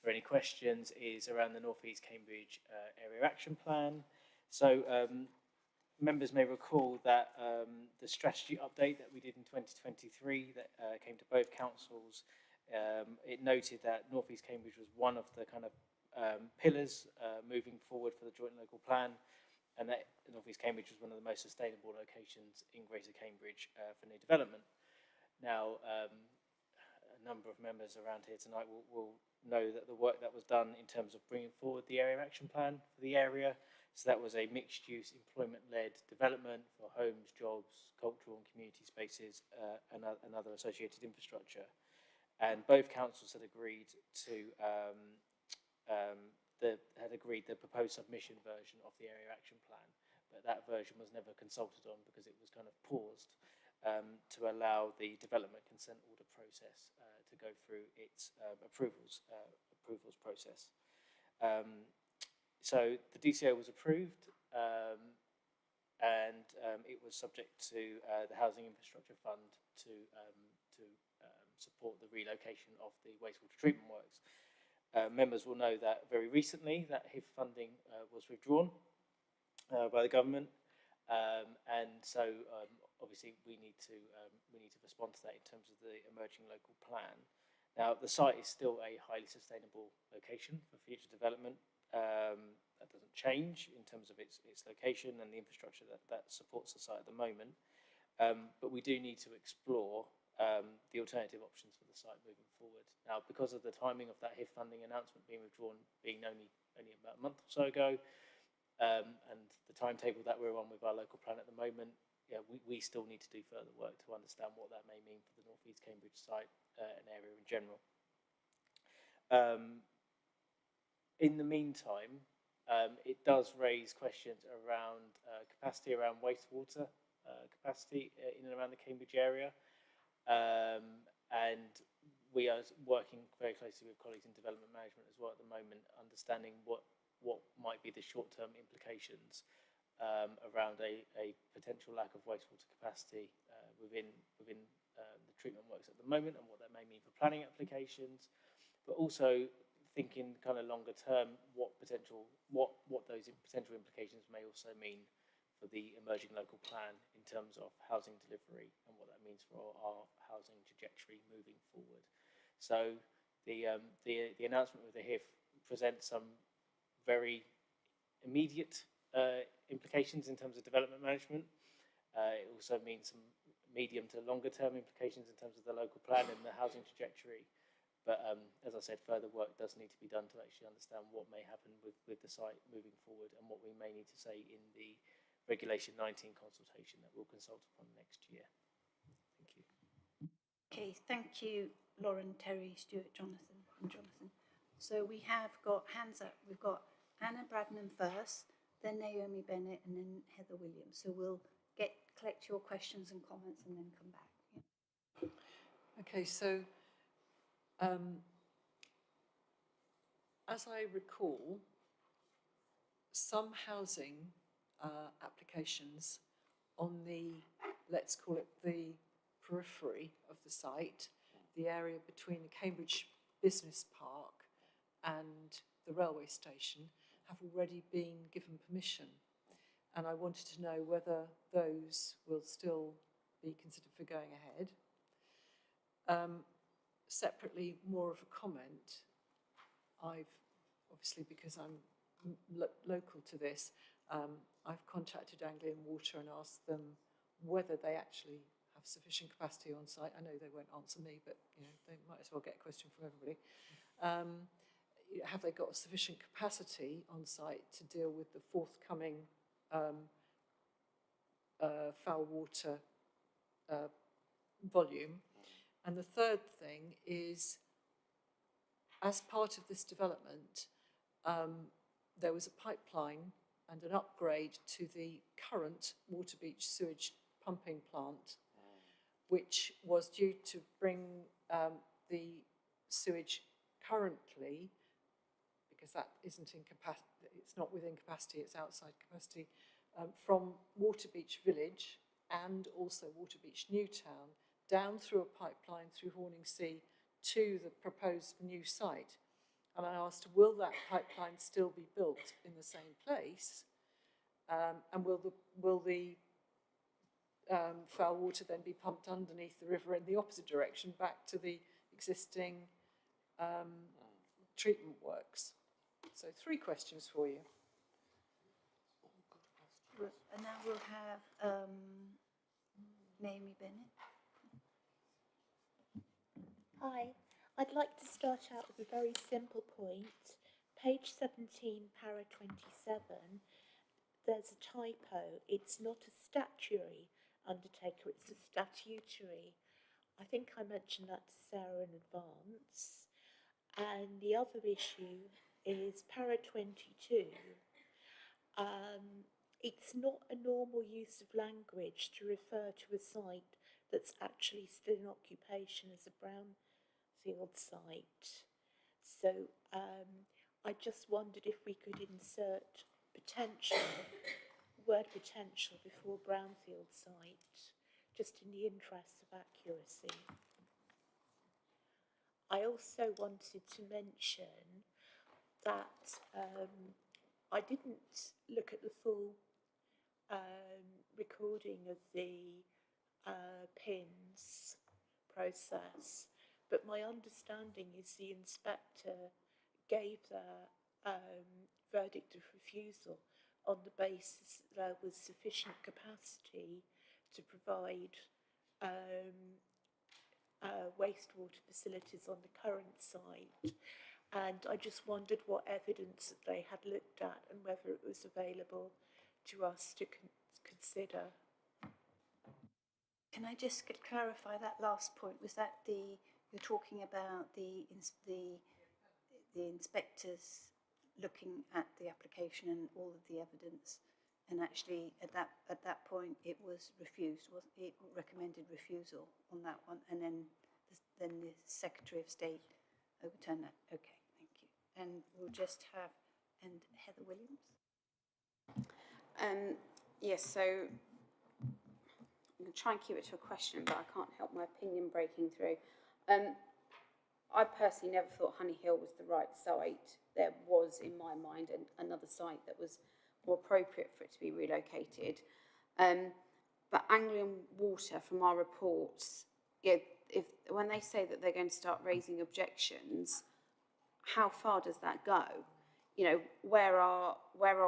[SPEAKER 13] for any questions is around the North East Cambridge Area Action Plan. So members may recall that the strategy update that we did in 2023 that came to both councils, it noted that North East Cambridge was one of the kind of pillars moving forward for the joint local plan, and that North East Cambridge was one of the most sustainable locations in Greater Cambridge for new development. Now, a number of members around here tonight will know that the work that was done in terms of bringing forward the area action plan for the area, so that was a mixed-use, employment-led development for homes, jobs, cultural and community spaces, and other associated infrastructure. And both councils had agreed to the proposed submission version of the area action plan, but that version was never consulted on because it was kind of paused to allow the development consent order process to go through its approvals process. So the DCO was approved, and it was subject to the Housing Infrastructure Fund to support the relocation of the wastewater treatment works. Members will know that very recently that HIF funding was withdrawn by the government, and so obviously we need to respond to that in terms of the emerging local plan. Now the site is still a highly sustainable location for future development. That doesn't change in terms of its location and the infrastructure that supports the site at the moment, but we do need to explore the alternative options for the site moving forward. Now, because of the timing of that HIF funding announcement being withdrawn, being only about a month or so ago, and the timetable that we're on with our local plan at the moment, yeah, we still need to do further work to understand what that may mean for the North East Cambridge site and area in general. In the meantime, it does raise questions around capacity around wastewater capacity in and around the Cambridge area. And we are working very closely with colleagues in development management as well at the moment, understanding what might be the short-term implications around a potential lack of wastewater capacity within the treatment works at the moment, and what that may mean for planning applications, but also thinking kind of longer term what those potential implications may also mean for the emerging local plan in terms of housing delivery and what that means for our housing trajectory moving forward. So the announcement with the HIF presents some very immediate implications in terms of development management. It also means some medium to longer term implications in terms of the local plan and the housing trajectory. But as I said, further work does need to be done to actually understand what may happen with the site moving forward and what we may need to say in the Regulation 19 consultation that we'll consult upon next year. Thank you.
[SPEAKER 4] Okay, thank you, Lauren, Terry, Stuart, Jonathan and Jonathan. So we have got hands up. We've got Anna Bradnam first, then Naomi Bennett and then Heather Williams. So we'll collect your questions and comments and then come back. Yeah.
[SPEAKER 2] Okay, so as I recall, some housing applications on the, let's call it the periphery of the site, the area between the Cambridge Business Park and the railway station, have already been given permission. And I wanted to know whether those will still be considered for going ahead. Separately, more of a comment, I've, obviously because I'm local to this, I've contacted Anglian Water and asked them whether they actually have sufficient capacity on site. I know they won't answer me, but you know, they might as well get a question from everybody. Have they got sufficient capacity on site to deal with the forthcoming foul water volume? And the third thing is, as part of this development, there was a pipeline and an upgrade to the current Waterbeach sewage pumping plant, which was due to bring the sewage currently, because that isn't in capacity, it's not within capacity, it's outside capacity, from Waterbeach Village and also Waterbeach Newtown down through a pipeline through Horningsea to the proposed new site. And I asked, will that pipeline still be built in the same place? And will the foul water then be pumped underneath the river in the opposite direction back to the existing treatment works? So 3 questions for you.
[SPEAKER 4] And now we'll have Naomi Bennett.
[SPEAKER 11] Hi, I'd like to start out with a very simple point. Page 17, para 27, there's a typo. It's not a statutory undertaker, it's a statutory. I think I mentioned that to Sarah in advance. And the other issue is para 22. It's not a normal use of language to refer to a site that's actually still in occupation as a brownfield site. So I just wondered if we could insert potential, word potential before brownfield site, just in the interest of accuracy. I also wanted to mention that I didn't look at the full recording of the PINS process, but my understanding is the inspector gave their verdict of refusal on the basis that there was sufficient capacity to provide wastewater facilities on the current site. And I just wondered what evidence that they had looked at and whether it was available to us to consider.
[SPEAKER 4] Can I just clarify that last point? Was that you're talking about the inspectors looking at the application and all of the evidence, and actually at that point it was refused, wasn't it? Recommended refusal on that one, and then the Secretary of State overturned that. Okay, thank you. And we'll just have Heather Williams.
[SPEAKER 3] Yes, so I'm going to try and keep it to a question, but I can't help my opinion breaking through. I personally never thought Honey Hill was the right site. There was, in my mind, another site that was more appropriate for it to be relocated. But Anglian Water, from our reports, when they say that they're going to start raising objections, how far does that go? You know, where are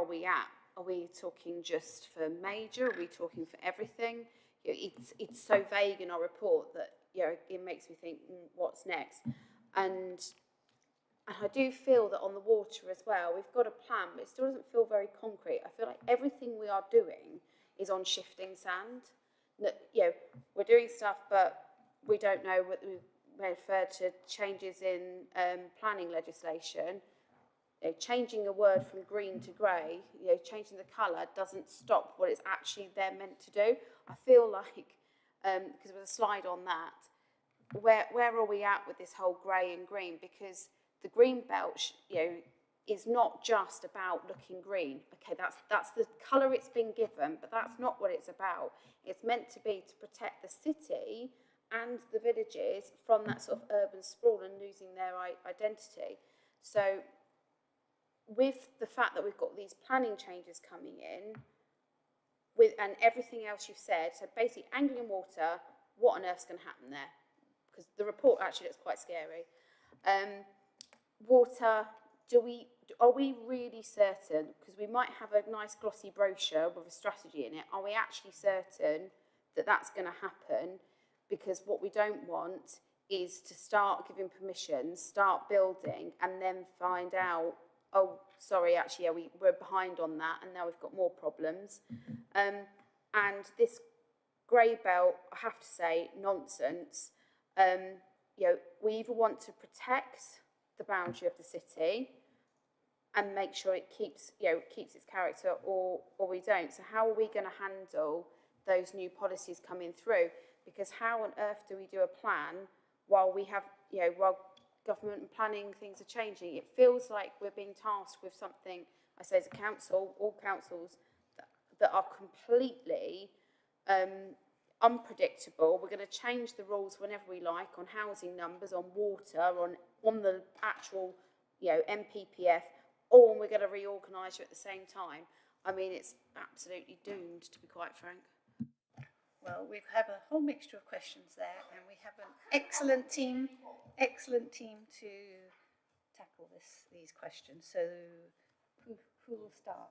[SPEAKER 3] we at? Are we talking just for major? Are we talking for everything? You know, it's so vague in our report that, you know, it makes me think, what's next? And I do feel that on the water as well, we've got a plan, but it still doesn't feel very concrete. I feel like everything we are doing is on shifting sand. That, you know, we're doing stuff, but we don't know what we refer to changes in planning legislation. You know, changing a word from green to grey, you know, changing the colour doesn't stop what it's actually they're meant to do. I feel like, because there was a slide on that, where are we at with this whole grey and green? Because the green belt, you know, is not just about looking green. Okay, that's the colour it's been given, but that's not what it's about. It's meant to be to protect the city and the villages from that sort of urban sprawl and losing their identity. So with the fact that we've got these planning changes coming in, and everything else you've said, so basically Anglian Water, what on earth's going to happen there? Because the report actually looks quite scary. Water, are we really certain? Because we might have a nice glossy brochure with a strategy in it. Are we actually certain that that's going to happen? Because what we don't want is to start giving permissions, start building, and then find out, oh, sorry, actually, yeah, we're behind on that, and now we've got more problems. And this grey belt, I have to say, nonsense. You know, we either want to protect the boundary of the city and make sure it keeps, you know, keeps its character, or we don't. So how are we going to handle those new policies coming through? Because how on earth do we do a plan while we have, you know, while government and planning things are changing? It feels like we're being tasked with something, I say as a council, all councils, that are completely unpredictable. We're going to change the rules whenever we like on housing numbers, on water, on the actual, you know, MPPF, or we're going to reorganise you at the same time. I mean, it's absolutely doomed, to be quite frank.
[SPEAKER 4] Well, we have a whole mixture of questions there, and we have an excellent team to tackle these questions. So, who will start?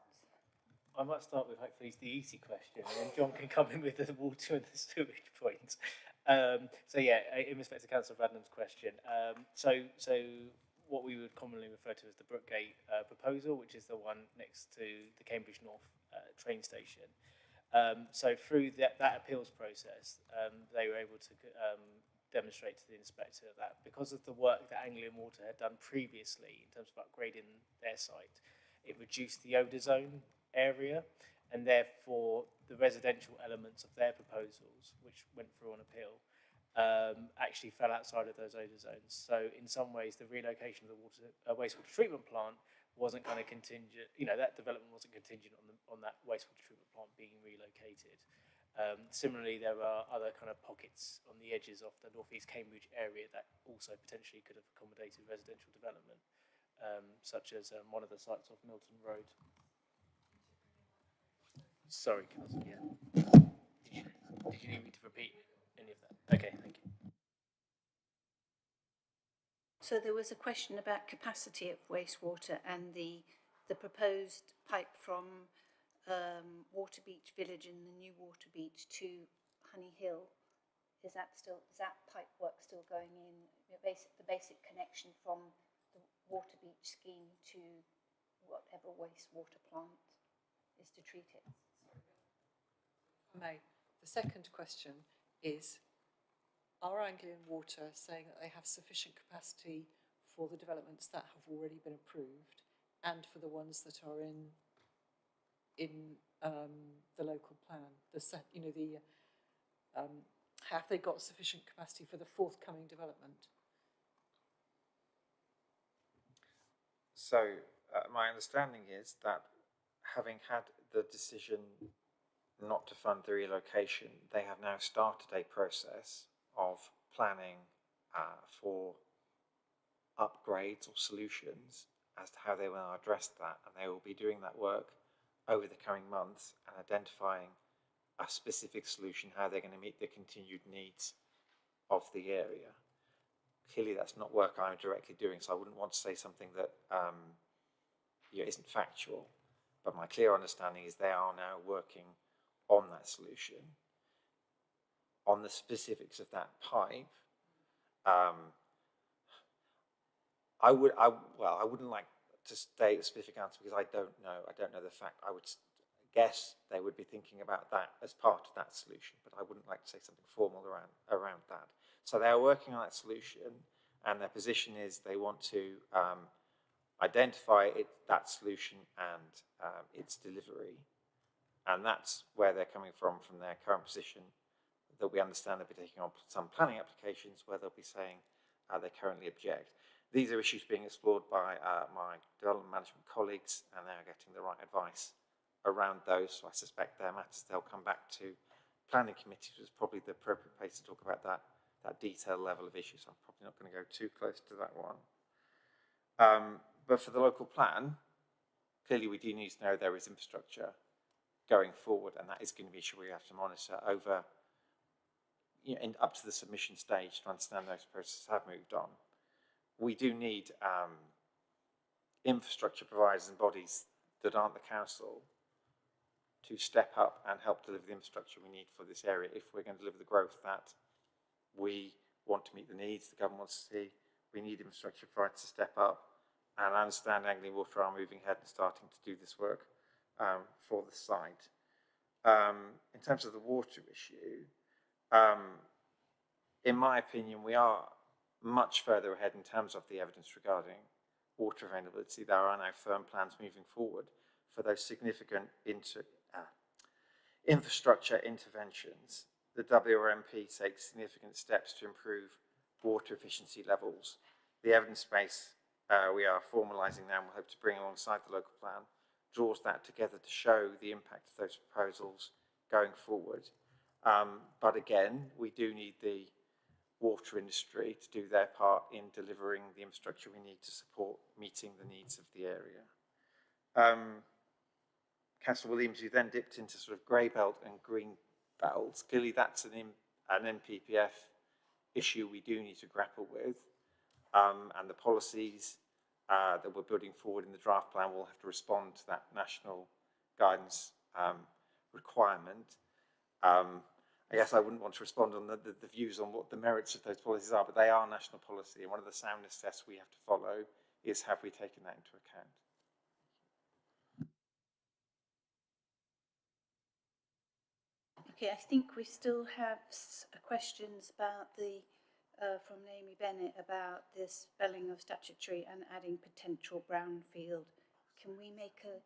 [SPEAKER 13] I might start with hopefully the easy question, and then John can come in with the water and the sewage points. So yeah, in respect to Councillor Bradnam's question, so what we would commonly refer to as the Brookgate proposal, which is the one next to the Cambridge North train station. So through that appeals process, they were able to demonstrate to the inspector that because of the work that Anglian Water had done previously in terms of upgrading their site, it reduced the odour zone area, and therefore the residential elements of their proposals, which went through on appeal, actually fell outside of those odour zones. So in some ways, the relocation of the wastewater treatment plant wasn't kind of contingent, you know, that development wasn't contingent on that wastewater treatment plant being relocated. Similarly, there are other kind of pockets on the edges of the North East Cambridge area that also potentially could have accommodated residential development, such as one of the sites off Milton Road. Sorry, Councillor. Yeah. Did you need me to repeat any of that? Okay, thank you.
[SPEAKER 4] So there was a question about capacity of wastewater and the proposed pipe from Waterbeach Village and the new Waterbeach to Honey Hill. Is that pipe work still going in? The basic connection from the Waterbeach scheme to whatever wastewater plant is to treat it.
[SPEAKER 2] May. The second question is, are Anglian Water saying that they have sufficient capacity for the developments that have already been approved and for the ones that are in the local plan? Have they got sufficient capacity for the forthcoming development?
[SPEAKER 12] So my understanding is that having had the decision not to fund the relocation, they have now started a process of planning for upgrades or solutions as to how they will address that, and they will be doing that work over the coming months and identifying a specific solution, how they're going to meet the continued needs of the area. Clearly that's not work I'm directly doing, so I wouldn't want to say something that isn't factual, but my clear understanding is they are now working on that solution. On the specifics of that pipe, I wouldn't like to state a specific answer because I don't know the fact. I would guess they would be thinking about that as part of that solution, but I wouldn't like to say something formal around that. So they are working on that solution, and their position is they want to identify that solution and its delivery. And that's where they're coming from their current position, that we understand they'll be taking on some planning applications where they'll be saying they currently object. These are issues being explored by my development management colleagues, and they're getting the right advice around those. So I suspect their matters, they'll come back to planning committees, which is probably the appropriate place to talk about that detailed level of issues. I'm probably not going to go too close to that one. But for the local plan, clearly we do need to know there is infrastructure going forward, and that is going to be an issue we have to monitor over, up to the submission stage to understand those processes have moved on. We do need infrastructure providers and bodies that aren't the council to step up and help deliver the infrastructure we need for this area if we're going to deliver the growth that we want to meet the needs the government wants to see. We need infrastructure providers to step up, and I understand Anglian Water are moving ahead and starting to do this work for the site. In terms of the water issue, in my opinion, we are much further ahead in terms of the evidence regarding water availability. There are now firm plans moving forward for those significant infrastructure interventions. The WRMP takes significant steps to improve water efficiency levels. The evidence base we are formalising now and we'll hope to bring alongside the local plan draws that together to show the impact of those proposals going forward. But again, we do need the water industry to do their part in delivering the infrastructure we need to support meeting the needs of the area. Councillor Williams, you then dipped into sort of grey belt and green belts. Clearly that's an NPPF issue we do need to grapple with, and the policies that we're building forward in the draft plan will have to respond to that national guidance requirement. I guess I wouldn't want to respond on the views on what the merits of those policies are, but they are national policy, and one of the soundness tests we have to follow is, have we taken that into account?
[SPEAKER 4] Okay, I think we still have questions about the, from Naomi Bennett, about the spelling of statutory and adding potential brownfield. Can we make a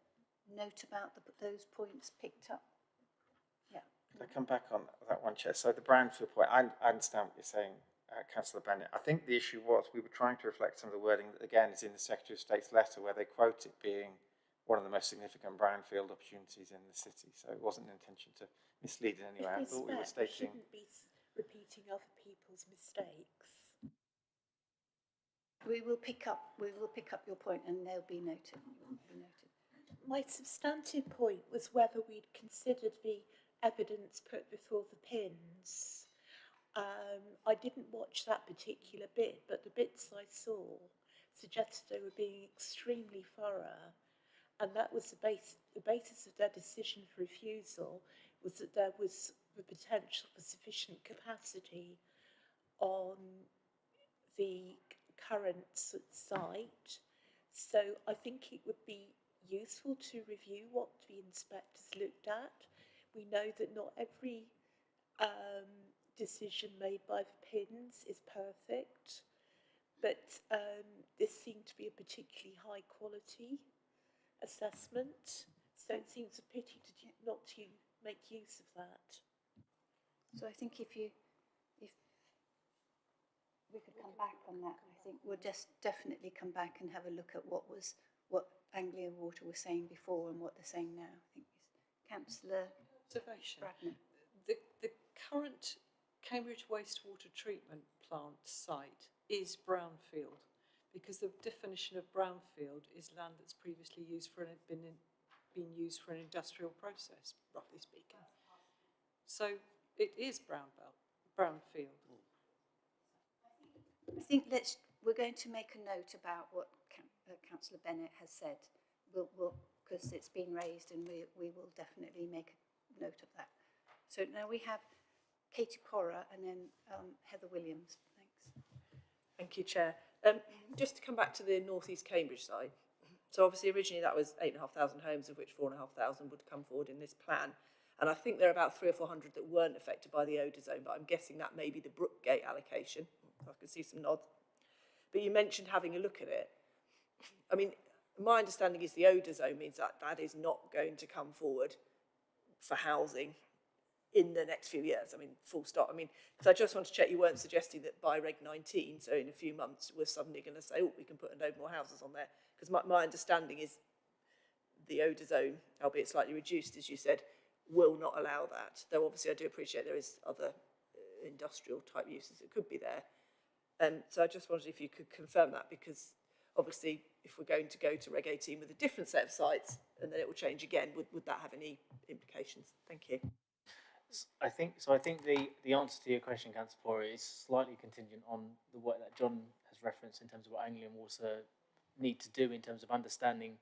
[SPEAKER 4] note about those points picked up? Yeah.
[SPEAKER 12] Can I come back on that one, Chair? So the brownfield point, I understand what you're saying, Councillor Bennett. I think the issue was we were trying to reflect some of the wording that, again, is in the Secretary of State's letter, where they quote it being one of the most significant brownfield opportunities in the city. So it wasn't an intention to mislead in any way. I thought we were stating...
[SPEAKER 11] shouldn't be repeating other people's mistakes.
[SPEAKER 4] We will pick up your point, and they'll be noted.
[SPEAKER 11] My substantive point was whether we'd considered the evidence put before the pins. I didn't watch that particular bit, but the bits I saw suggested they were being extremely thorough, and that was the basis of their decision for refusal, was that there was the potential for sufficient capacity on the current site. So I think it would be useful to review what the inspectors looked at. We know that not every decision made by the pins is perfect, but this seemed to be a particularly high quality assessment, so it seems a pity not to make use of that.
[SPEAKER 4] So I think if we could come back on that, I think we'll just definitely come back and have a look at what Anglian Water was saying before and what they're saying now. I think Councillor Bradman.
[SPEAKER 2] The current Cambridge wastewater treatment plant site is brownfield, because the definition of brownfield is land that's previously been used for an industrial process, roughly speaking. So it is brownfield.
[SPEAKER 4] I think we're going to make a note about what Councillor Bennett has said. We'll because it's been raised, and we will definitely make a note of that. So now we have Katie Cora and then Heather Williams. Thanks.
[SPEAKER 7] Thank you, Chair. Just to come back to the North East Cambridge site. So obviously originally that was 8,500 homes, of which 4,500 would come forward in this plan. And I think there are about 300 or 400 that weren't affected by the odour zone, but I'm guessing that may be the Brookgate allocation. I can see some nods. But you mentioned having a look at it. I mean, my understanding is the odour zone means that that is not going to come forward for housing in the next few years. I mean, full stop. I mean, because I just want to check you weren't suggesting that by Reg 19, so in a few months, we're suddenly going to say, oh, we can put a load more houses on there. Because my understanding is the odour zone, albeit slightly reduced, as you said, will not allow that. Though obviously I do appreciate there is other industrial type uses that could be there. So I just wondered if you could confirm that, because obviously if we're going to go to Reg 18 with a different set of sites and then it will change again, would that have any implications? Thank you.
[SPEAKER 13] I think the answer to your question, Councillor Pora, is slightly contingent on the work that John has referenced in terms of what Anglian Water need to do in terms of understanding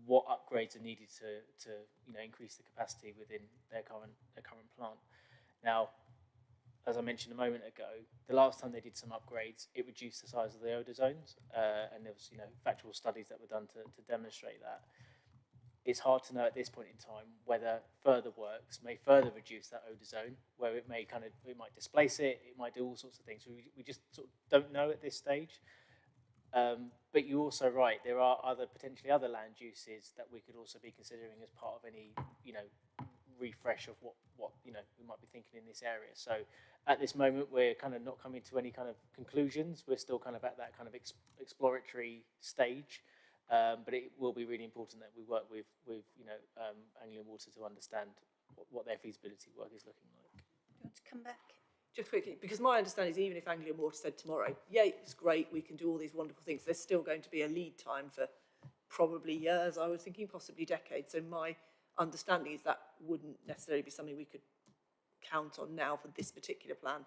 [SPEAKER 13] what upgrades are needed to increase the capacity within their current plant. Now, as I mentioned a moment ago, the last time they did some upgrades, it reduced the size of the odour zones, and there was factual studies that were done to demonstrate that. It's hard to know at this point in time whether further works may further reduce that odour zone, where it might displace it, it might do all sorts of things. We just sort of don't know at this stage. But you're also right, there are potentially other land uses that we could also be considering as part of any refresh of what we might be thinking in this area. So at this moment, we're kind of not coming to any kind of conclusions. We're still kind of at that kind of exploratory stage. But it will be really important that we work with Anglian Water to understand what their feasibility work is looking like.
[SPEAKER 4] Do you want to come back?
[SPEAKER 7] Just quickly, because my understanding is even if Anglian Water said tomorrow, yeah, it's great, we can do all these wonderful things, there's still going to be a lead time for probably years, I was thinking possibly decades. So my understanding is that wouldn't necessarily be something we could count on now for this particular plan.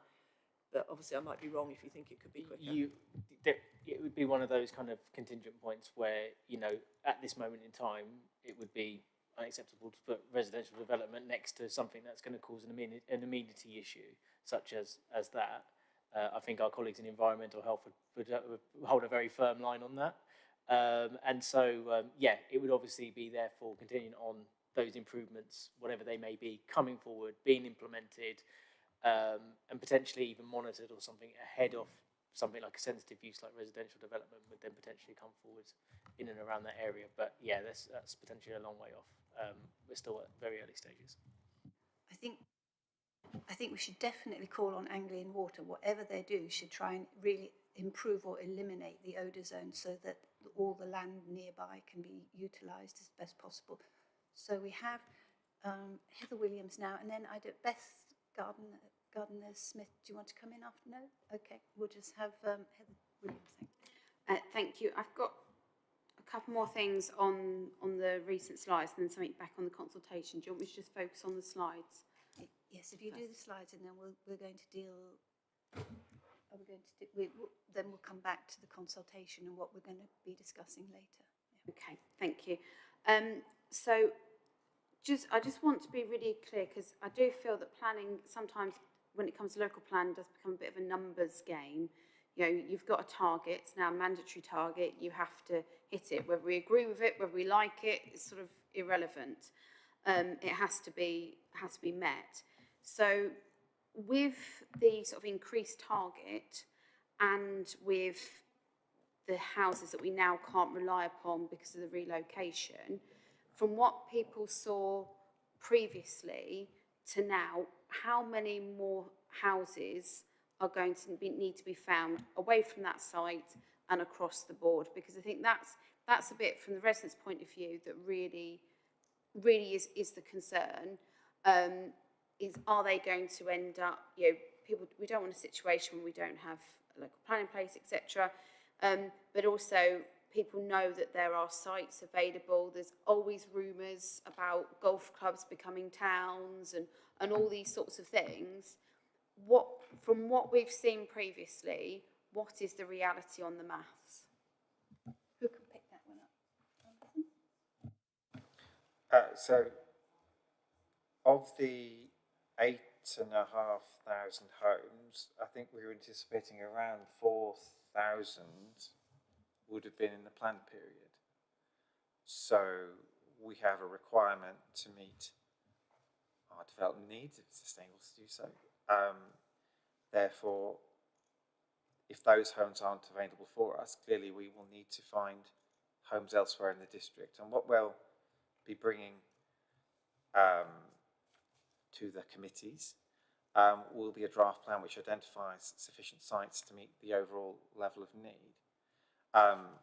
[SPEAKER 7] But obviously I might be wrong if you think it could be quicker.
[SPEAKER 13] It would be one of those kind of contingent points where, at this moment in time, it would be unacceptable to put residential development next to something that's going to cause an amenity issue, such as that. I think our colleagues in environmental health would hold a very firm line on that. And so, it would obviously be therefore continuing on those improvements, whatever they may be, coming forward, being implemented, and potentially even monitored or something ahead of something like a sensitive use like residential development would then potentially come forward in and around that area. But yeah, that's potentially a long way off. We're still at very early stages.
[SPEAKER 4] I think we should definitely call on Anglian Water, whatever they do, should try and really improve or eliminate the odour zone so that all the land nearby can be utilised as best possible. So we have Heather Williams now, and then Beth Gardner-Smith. Do you want to come in after? No? Okay, we'll just have Heather Williams.
[SPEAKER 3] Thank you. I've got a couple more things on the recent slides and then something back on the consultation. Do you want me to just focus on the slides?
[SPEAKER 4] Yes, if you do the slides, and then we're going to deal. Then we'll come back to the consultation and what we're going to be discussing later. Yeah.
[SPEAKER 3] Okay, thank you. I just want to be really clear, because I do feel that planning sometimes, when it comes to local plan, does become a bit of a numbers game. You've got a target, it's now a mandatory target, you have to hit it. Whether we agree with it, whether we like it, it's sort of irrelevant. It has to be met. So with the sort of increased target and with the houses that we now can't rely upon because of the relocation, from what people saw previously to now, how many more houses are going to need to be found away from that site and across the board? Because I think that's a bit, from the residents' point of view, that really is the concern. Are they going to end up, people, we don't want a situation where we don't have a local plan in place, etc. But also, people know that there are sites available. There's always rumours about golf clubs becoming towns and all these sorts of things. From what we've seen previously, what is the reality on the maths?
[SPEAKER 4] Who can pick that one up?
[SPEAKER 12] So, of the 8,500 homes, I think we were anticipating around 4,000 would have been in the planned period. So we have a requirement to meet our development needs, if it's sustainable to do so. Therefore, if those homes aren't available for us, clearly we will need to find homes elsewhere in the district. And what we'll be bringing to the committees will be a draft plan which identifies sufficient sites to meet the overall level of need.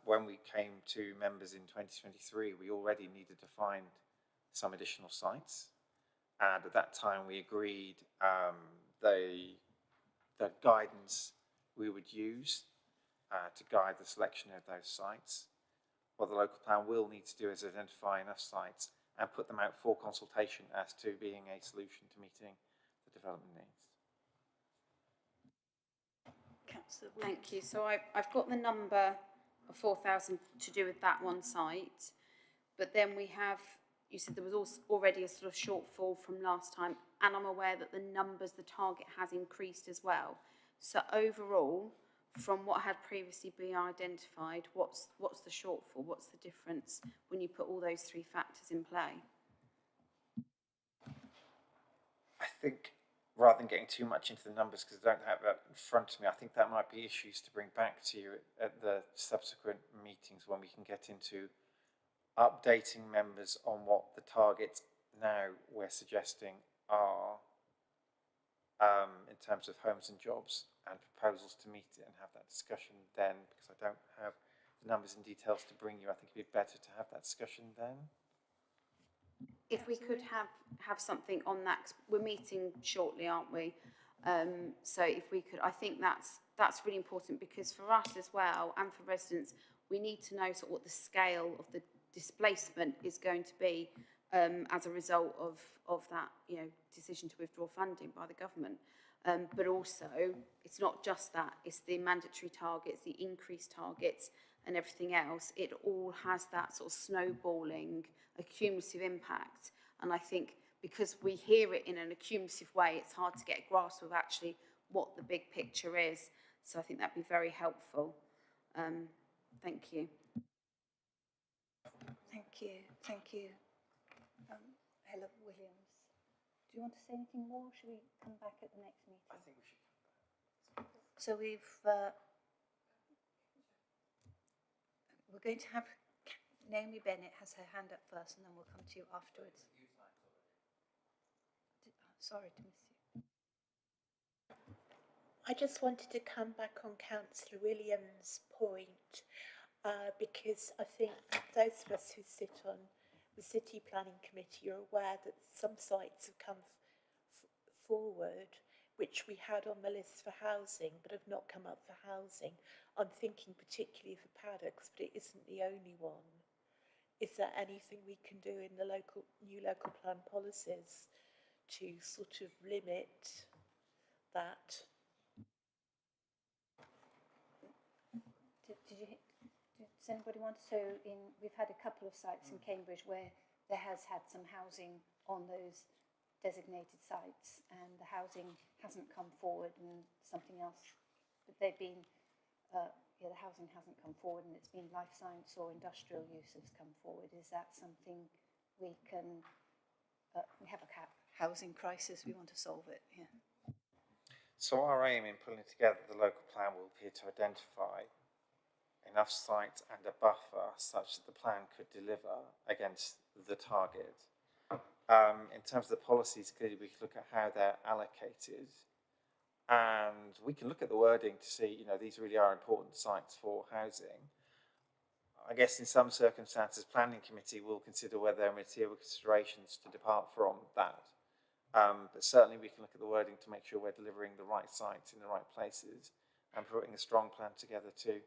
[SPEAKER 12] When we came to members in 2023, we already needed to find some additional sites. And at that time, we agreed the guidance we would use to guide the selection of those sites. What the local plan will need to do is identify enough sites and put them out for consultation as to being a solution to meeting the development needs.
[SPEAKER 3] Thank you. So I've got the number of 4,000 to do with that one site, but then we have, you said there was also already a sort of shortfall from last time, and I'm aware that the numbers, the target has increased as well. So overall, from what had previously been identified, what's the shortfall? What's the difference when you put all those three factors in play?
[SPEAKER 12] I think, rather than getting too much into the numbers, because I don't have that in front of me, I think that might be issues to bring back to you at the subsequent meetings when we can get into updating members on what the targets now we're suggesting are in terms of homes and jobs and proposals to meet it, and have that discussion then, because I don't have the numbers and details to bring you. I think it'd be better to have that discussion then.
[SPEAKER 3] If we could have something on that, 'cause we're meeting shortly, aren't we? So if we could, I think that's really important, because for us as well, and for residents, we need to know sort of what the scale of the displacement is going to be as a result of that, you know, decision to withdraw funding by the government. But also, it's not just that, it's the mandatory targets, the increased targets and everything else. It all has that sort of snowballing, accumulative impact. And I think because we hear it in an accumulative way, it's hard to get a grasp of actually what the big picture is. So I think that'd be very helpful. Thank you.
[SPEAKER 4] Thank you. Thank you. Helen Williams. Do you want to say anything more? Should we come back at the next meeting?
[SPEAKER 12] I think we should come back.
[SPEAKER 4] So we're going to have Naomi Bennett has her hand up first, and then we'll come to you afterwards. Sorry to miss you.
[SPEAKER 11] I just wanted to come back on Councillor Williams' point, because I think those of us who sit on the City Planning Committee are aware that some sites have come forward which we had on the list for housing but have not come up for housing. I'm thinking particularly for Paddocks, but it isn't the only one. Is there anything we can do in the new local plan policies to sort of limit that?
[SPEAKER 4] Does anybody want to? So we've had a couple of sites in Cambridge where there has had some housing on those designated sites, and the housing hasn't come forward, and something else, but they've been, the housing hasn't come forward, and it's been life science or industrial use has come forward. Is that something we can, we have a housing crisis, we want to solve it, yeah.
[SPEAKER 12] So our aim in pulling together the local plan will be to identify enough sites and a buffer such that the plan could deliver against the target. In terms of the policies, clearly we can look at how they're allocated, and we can look at the wording to see, you know, these really are important sites for housing. I guess in some circumstances, planning committee will consider whether there are material considerations to depart from that. But certainly we can look at the wording to make sure we're delivering the right sites in the right places and putting a strong plan together to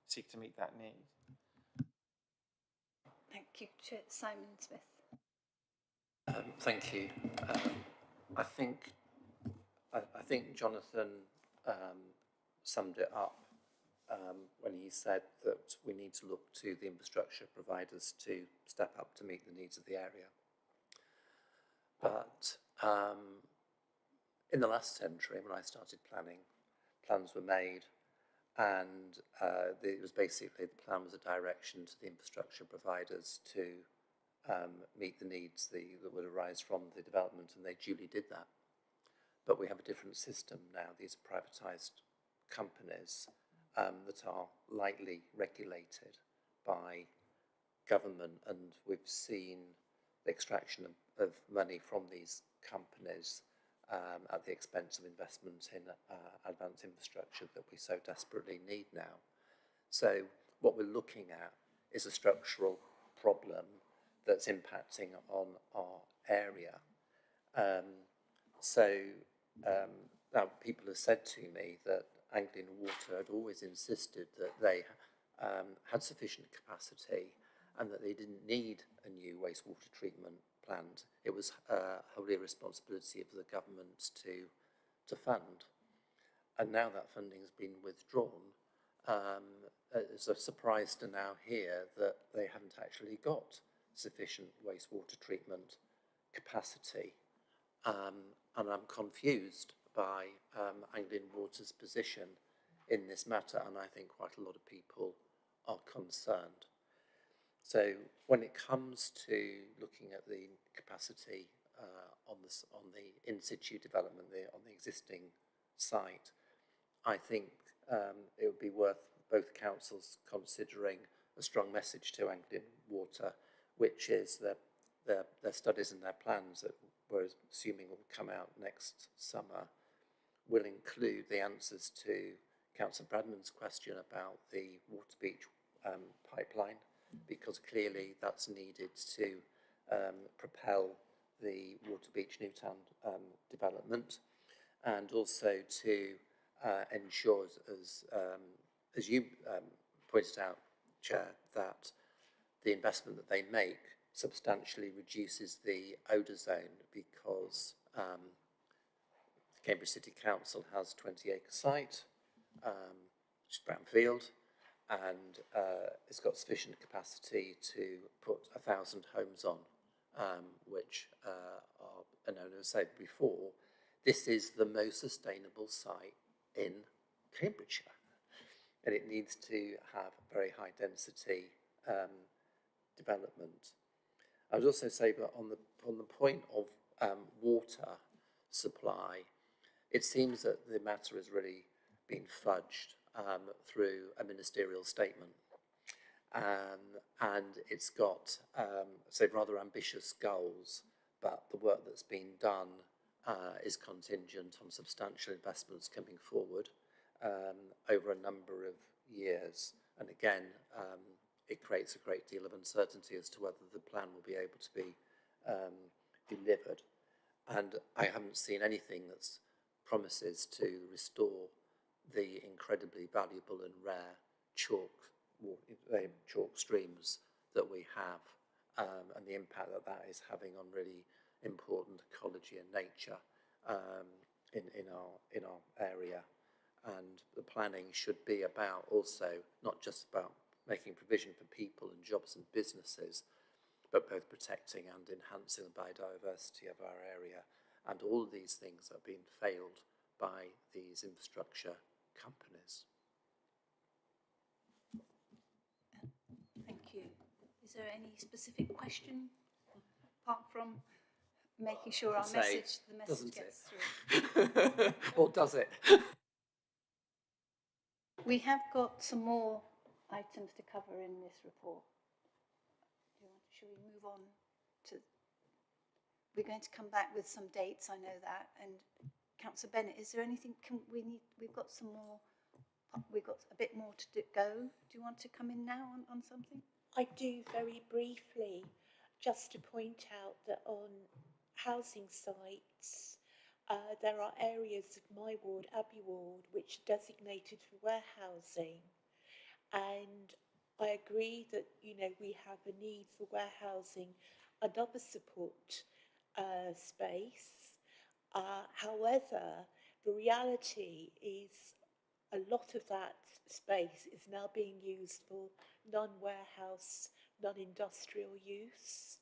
[SPEAKER 12] seek to meet that need.
[SPEAKER 4] Thank you. Simon Smith.
[SPEAKER 6] Thank you. I think Jonathan summed it up when he said that we need to look to the infrastructure providers to step up to meet the needs of the area. But in the last century, when I started planning, plans were made, and it was basically, the plan was a direction to the infrastructure providers to meet the needs that would arise from the development, and they duly did that. But we have a different system now. These are privatised companies that are lightly regulated by government, and we've seen the extraction of money from these companies at the expense of investment in advanced infrastructure that we so desperately need now. So what we're looking at is a structural problem that's impacting on our area. Now people have said to me that Anglian Water had always insisted that they had sufficient capacity and that they didn't need a new wastewater treatment plant. It was wholly a responsibility of the government to fund. And now that funding has been withdrawn, it's a surprise to now hear that they haven't actually got sufficient wastewater treatment capacity. And I'm confused by Anglian Water's position in this matter, and I think quite a lot of people are concerned. So when it comes to looking at the capacity on the in-situ development, on the existing site, I think it would be worth both councils considering a strong message to Anglian Water, which is that their studies and their plans that we're assuming will come out next summer will include the answers to Councillor Bradman's question about the Waterbeach pipeline, because clearly that's needed to propel the Waterbeach Newtown development, and also to ensure, as you pointed out, Chair, that the investment that they make substantially reduces the odour zone, because Cambridge City Council has a 20-acre site, which is brownfield, and it's got sufficient capacity to put 1,000 homes on, which are, and as I said before, this is the most sustainable site in Cambridgeshire, and it needs to have very high density development. I would also say that on the point of water supply, it seems that the matter has really been fudged through a ministerial statement, and it's got say rather ambitious goals, but the work that's been done is contingent on substantial investments coming forward over a number of years, and again it creates a great deal of uncertainty as to whether the plan will be able to be delivered. And I haven't seen anything that promises to restore the incredibly valuable and rare chalk streams that we have, and the impact that is having on really important ecology and nature in our area. And the planning should be about also not just about making provision for people and jobs and businesses, but both protecting and enhancing the biodiversity of our area. And all of these things are being failed by these infrastructure companies.
[SPEAKER 4] Thank you. Is there any specific question, apart from making sure our message gets through?
[SPEAKER 6] Or does it?
[SPEAKER 4] We have got some more items to cover in this report. Should we move on to... We're going to come back with some dates, I know that. And Councillor Bennett, is there anything we've got some more, we've got a bit more to go. Do you want to come in now on something?
[SPEAKER 11] I do, very briefly, just to point out that on housing sites, there are areas of my ward, Abbey Ward, which are designated for warehousing. And I agree that, we have a need for warehousing and other support space. However, the reality is a lot of that space is now being used for non-warehouse, non-industrial use.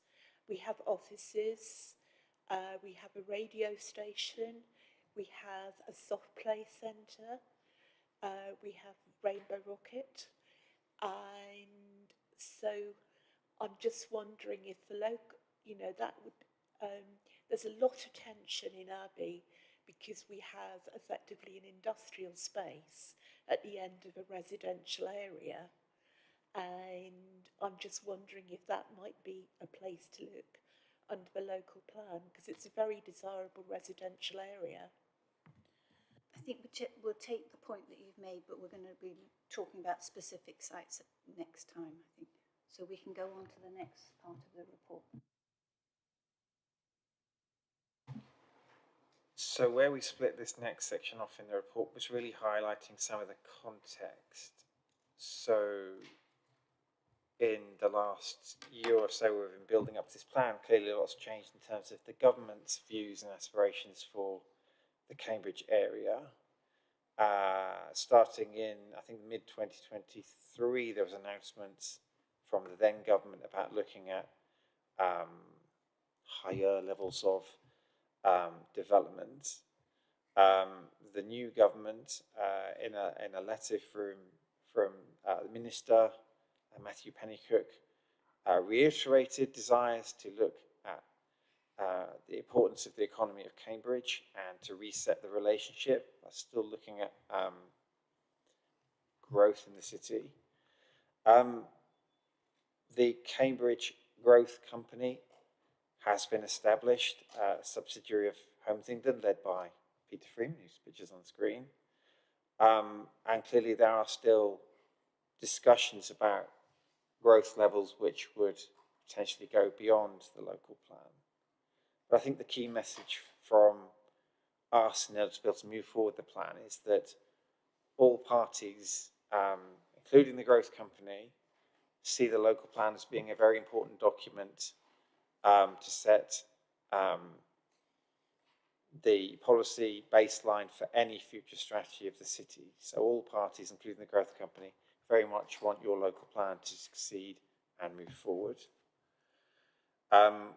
[SPEAKER 11] We have offices, we have a radio station, we have a soft play centre, we have Rainbow Rocket, and so I'm just wondering if the local, that would, there's a lot of tension in Abbey because we have effectively an industrial space at the end of a residential area. And I'm just wondering if that might be a place to look under the local plan, because it's a very desirable residential area.
[SPEAKER 4] I think we'll take the point that you've made, but we're going to be talking about specific sites next time, I think. So we can go on to the next part of the report.
[SPEAKER 12] So where we split this next section off in the report was really highlighting some of the context. So in the last year or so we've been building up this plan, clearly a lot's changed in terms of the government's views and aspirations for the Cambridge area. Starting in, I think, mid-2023, there was announcements from the then government about looking at higher levels of development. The new government, in a letter from the Minister, Matthew Pennycook, reiterated desires to look at the importance of the economy of Cambridge and to reset the relationship. Still looking at growth in the city. The Cambridge Growth Company has been established, a subsidiary of Homes England, led by Peter Freeman, whose picture's on the screen. And clearly there are still discussions about growth levels which would potentially go beyond the local plan. But I think the key message from us in order to be able to move forward the plan is that all parties, including the Growth Company, see the local plan as being a very important document to set the policy baseline for any future strategy of the city. So all parties, including the Growth Company, very much want your local plan to succeed and move forward.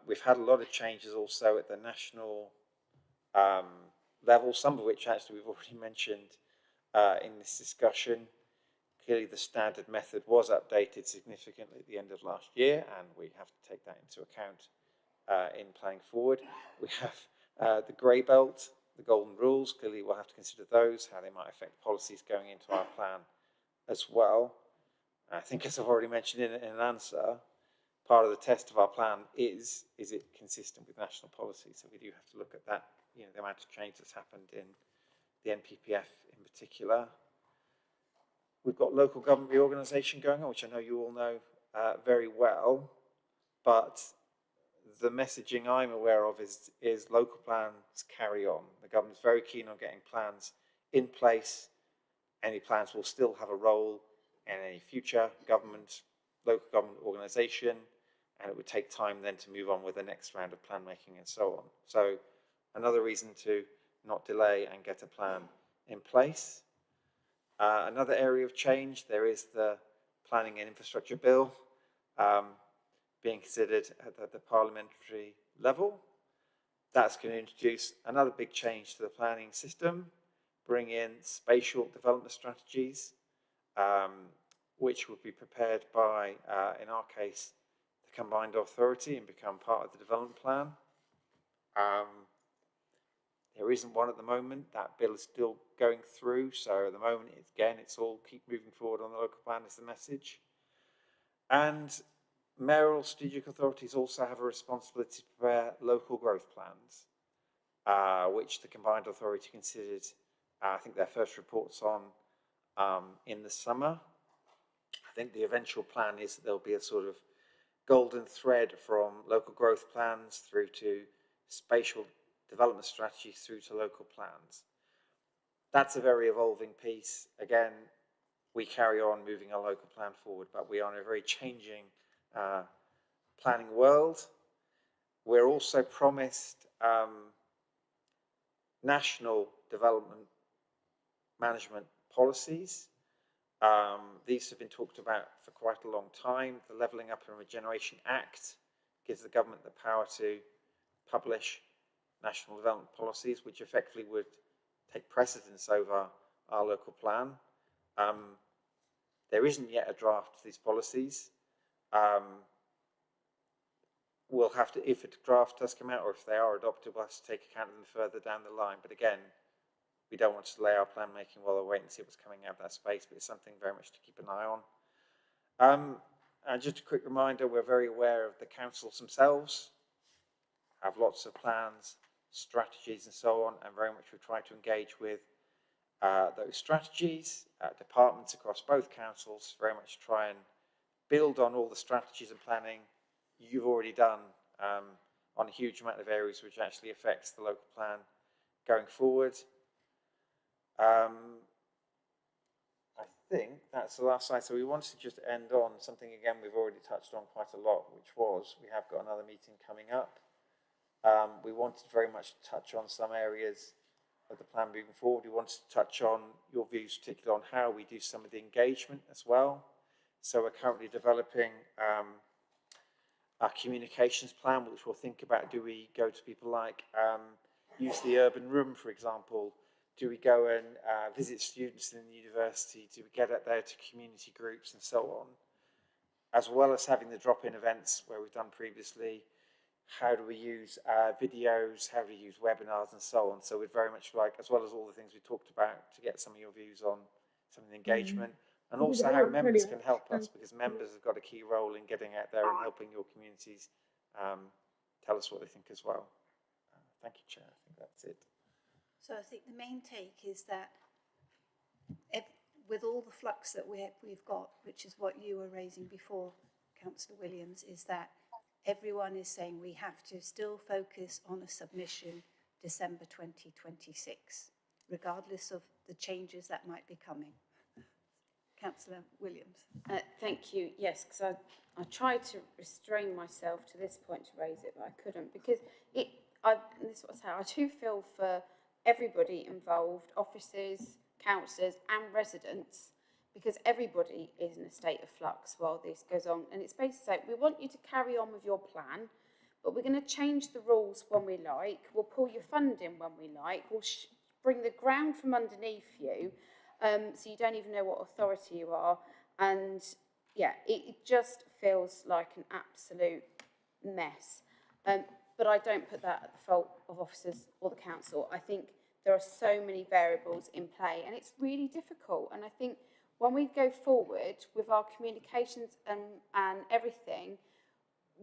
[SPEAKER 12] We've had a lot of changes also at the national level, some of which actually we've already mentioned in this discussion. Clearly the standard method was updated significantly at the end of last year, and we have to take that into account in planning forward. We have the grey belt, the golden rules. Clearly we'll have to consider those, how they might affect policies going into our plan as well. I think, as I've already mentioned in an answer, part of the test of our plan is it consistent with national policy? So we do have to look at that, the amount of change that's happened in the NPPF in particular. We've got local government reorganisation going on, which I know you all know very well, but the messaging I'm aware of is local plans carry on. The government's very keen on getting plans in place. Any plans will still have a role in any future government, local government organisation, and it would take time then to move on with the next round of plan making and so on. So another reason to not delay and get a plan in place. Another area of change, there is the Planning and Infrastructure Bill being considered at the parliamentary level. That's going to introduce another big change to the planning system, bring in spatial development strategies, which will be prepared by, in our case, the combined authority and become part of the development plan. There isn't one at the moment. That bill is still going through. So at the moment, it's all keep moving forward on the local plan is the message. And mayoral strategic authorities also have a responsibility to prepare local growth plans, which the combined authority considered, I think their first reports on in the summer. I think the eventual plan is that there'll be a sort of golden thread from local growth plans through to spatial development strategies through to local plans. That's a very evolving piece. Again, we carry on moving our local plan forward, but we are in a very changing planning world. We're also promised national development management policies. These have been talked about for quite a long time. The Levelling Up and Regeneration Act gives the government the power to publish national development policies, which effectively would take precedence over our local plan. There isn't yet a draft of these policies. we'll have to, if a draft does come out or if they are adopted, we'll have to take account of them further down the line. But again, we don't want to delay our plan making while we wait and see what's coming out of that space, but it's something very much to keep an eye on. And just a quick reminder, we're very aware of the councils themselves, have lots of plans, strategies and so on, and very much we try to engage with those strategies, departments across both councils, very much try and build on all the strategies and planning you've already done on a huge amount of areas which actually affects the local plan going forward. I think that's the last slide. So we wanted to just end on something, again, we've already touched on quite a lot, which was we have got another meeting coming up. We wanted very much to touch on some areas of the plan moving forward. We wanted to touch on your views, particularly on how we do some of the engagement as well. So we're currently developing our communications plan, which we'll think about, do we go to people like use the urban room, for example? Do we go and visit students in the university? Do we get out there to community groups and so on? As well as having the drop-in events where we've done previously, how do we use videos, how do we use webinars and so on? So we'd very much like, as well as all the things we talked about, to get some of your views on some of the engagement and also how members can help us, because members have got a key role in getting out there and helping your communities tell us what they think as well. Thank you, Chair. I think that's it.
[SPEAKER 4] So I think the main take is that with all the flux that we've got, which is what you were raising before, Councillor Williams, is that everyone is saying we have to still focus on a submission December 2026, regardless of the changes that might be coming. Councillor Williams.
[SPEAKER 3] Thank you. Yes, because I tried to restrain myself to this point to raise it, but I couldn't, because this is what I say, I do feel for everybody involved, officers, councillors and residents, because everybody is in a state of flux while this goes on. And it's basically like, we want you to carry on with your plan, but we're going to change the rules when we like, we'll pull your funding when we like, we'll bring the ground from underneath you, so you don't even know what authority you are. And yeah, it just feels like an absolute mess. But I don't put that at the fault of officers or the council. I think there are so many variables in play and it's really difficult. And I think when we go forward with our communications and everything,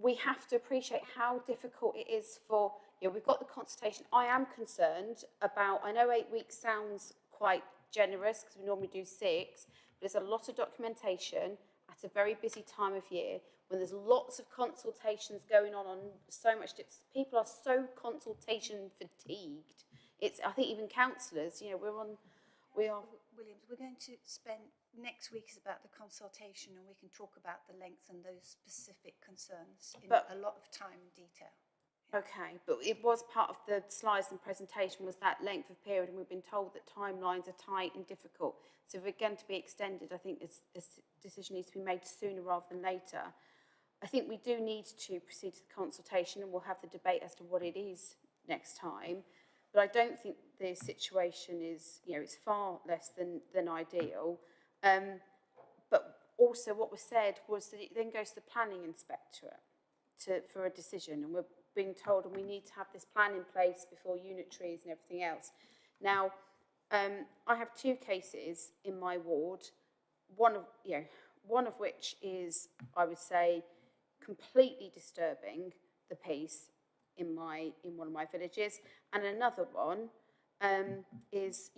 [SPEAKER 3] we have to appreciate how difficult it is for, we've got the consultation. I am concerned about, I know 8 weeks sounds quite generous because we normally do 6, but there's a lot of documentation at a very busy time of year when there's lots of consultations going on so much. People are so consultation fatigued. I think even councillors, we are.
[SPEAKER 4] Williams, we're going to spend, next week is about the consultation and we can talk about the length and those specific concerns in a lot of time and detail.
[SPEAKER 3] Okay, but it was part of the slides and presentation was that length of period, and we've been told that timelines are tight and difficult. So if we're going to be extended, I think this decision needs to be made sooner rather than later. I think we do need to proceed to the consultation and we'll have the debate as to what it is next time. But I don't think the situation is, it's far less than ideal. But also what was said was that it then goes to the planning inspectorate for a decision, and we're being told and we need to have this plan in place before unitaries and everything else. Now, I have 2 cases in my ward, one of which is, I would say, completely disturbing the peace in one of my villages, and another one is,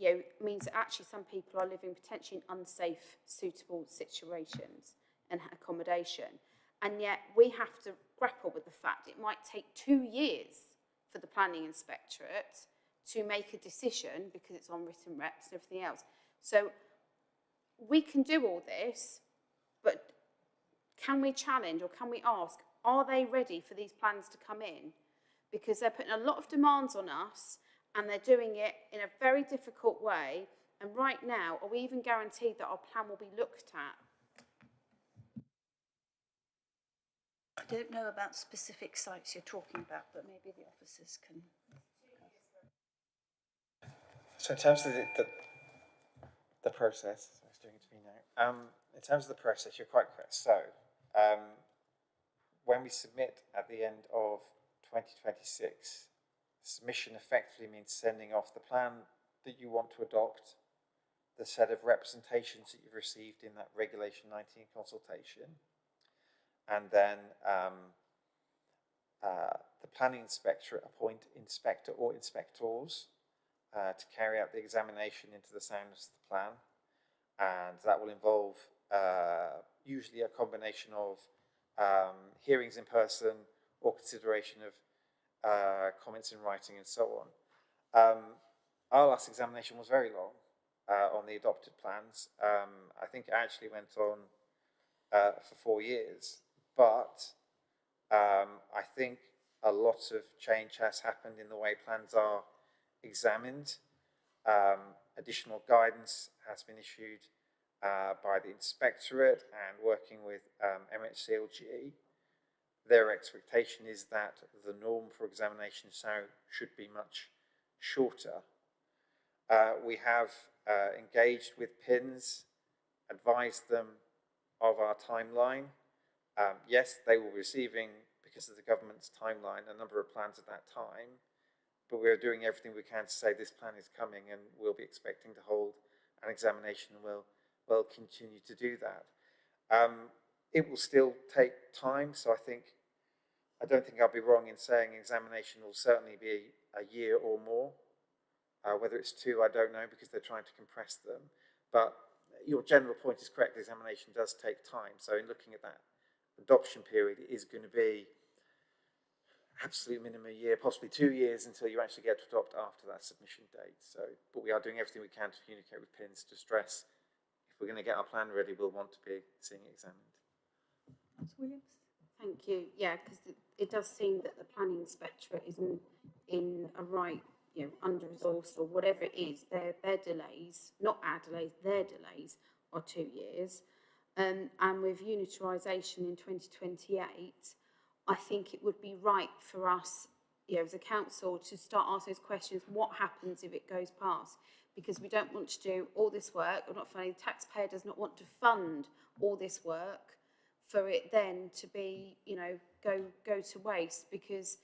[SPEAKER 3] means that actually some people are living potentially in unsafe, suitable situations and accommodation. And yet we have to grapple with the fact it might take 2 years for the planning inspectorate to make a decision because it's on written reps and everything else. So we can do all this, but can we challenge or can we ask, are they ready for these plans to come in? Because they're putting a lot of demands on us and they're doing it in a very difficult way. And right now, are we even guaranteed that our plan will be looked at?
[SPEAKER 4] I don't know about specific sites you're talking about, but maybe the officers can.
[SPEAKER 12] So in terms of the process, it's doing it to me now. In terms of the process, you're quite correct. So when we submit at the end of 2026, submission effectively means sending off the plan that you want to adopt, the set of representations that you've received in that Regulation 19 consultation, and then the planning inspector appoint inspector or inspectors to carry out the examination into the soundness of the plan, and that will involve usually a combination of hearings in person or consideration of comments in writing and so on. Our last examination was very long on the adopted plans. I think it actually went on for 4 years, but I think a lot of change has happened in the way plans are examined. Additional guidance has been issued by the Inspectorate, and working with MHCLG, their expectation is that the norm for examinations now should be much shorter. We have engaged with PINS, advised them of our timeline. Yes, they were receiving, because of the government's timeline, a number of plans at that time, but we're doing everything we can to say this plan is coming and we'll be expecting to hold an examination, and we'll continue to do that. It will still take time, so I don't think I'll be wrong in saying examination will certainly be a year or more. Whether it's 2, I don't know, because they're trying to compress them. But your general point is correct, examination does take time. So in looking at that adoption period, it is going to be absolute minimum a year, possibly 2 years until you actually get to adopt after that submission date. So, but we are doing everything we can to communicate with PINS to stress, if we're going to get our plan ready, we'll want to be seeing it examined.
[SPEAKER 2] Councillor Williams?
[SPEAKER 3] Thank you. Yeah, because it does seem that the planning inspectorate isn't in a right, under-resourced or whatever it is. Their delays, not our delays, their delays are 2 years. And with unitarisation in 2028, I think it would be right for us, as a council, to start asking those questions. What happens if it goes past? Because we don't want to do all this work, or not funny, the taxpayer does not want to fund all this work for it then to be, go to waste because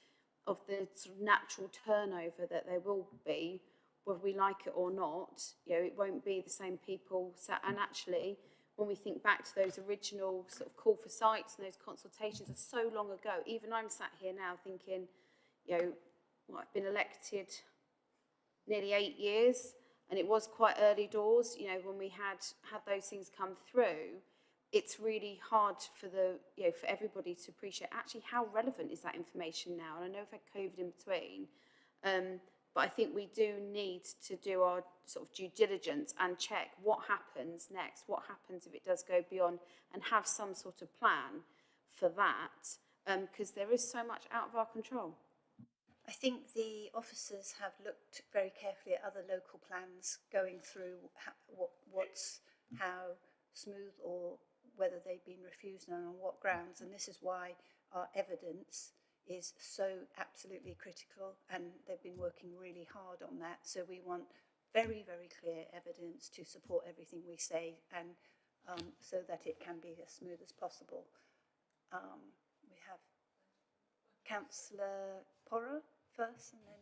[SPEAKER 3] of the sort of natural turnover that there will be, whether we like it or not. It won't be the same people. And actually, when we think back to those original sort of call for sites and those consultations are so long ago, even I'm sat here now thinking, I've been elected nearly 8 years, and it was quite early doors, when we had those things come through. It's really hard for for everybody to appreciate actually how relevant is that information now. And I know we've had COVID in between, but I think we do need to do our sort of due diligence and check what happens next, what happens if it does go beyond, and have some sort of plan for that, because there is so much out of our control.
[SPEAKER 4] I think the officers have looked very carefully at other local plans, going through how smooth or whether they've been refused and on what grounds, and this is why our evidence is so absolutely critical, and they've been working really hard on that. So we want very, very clear evidence to support everything we say, and so that it can be as smooth as possible. We have Councillor Porra first, and then...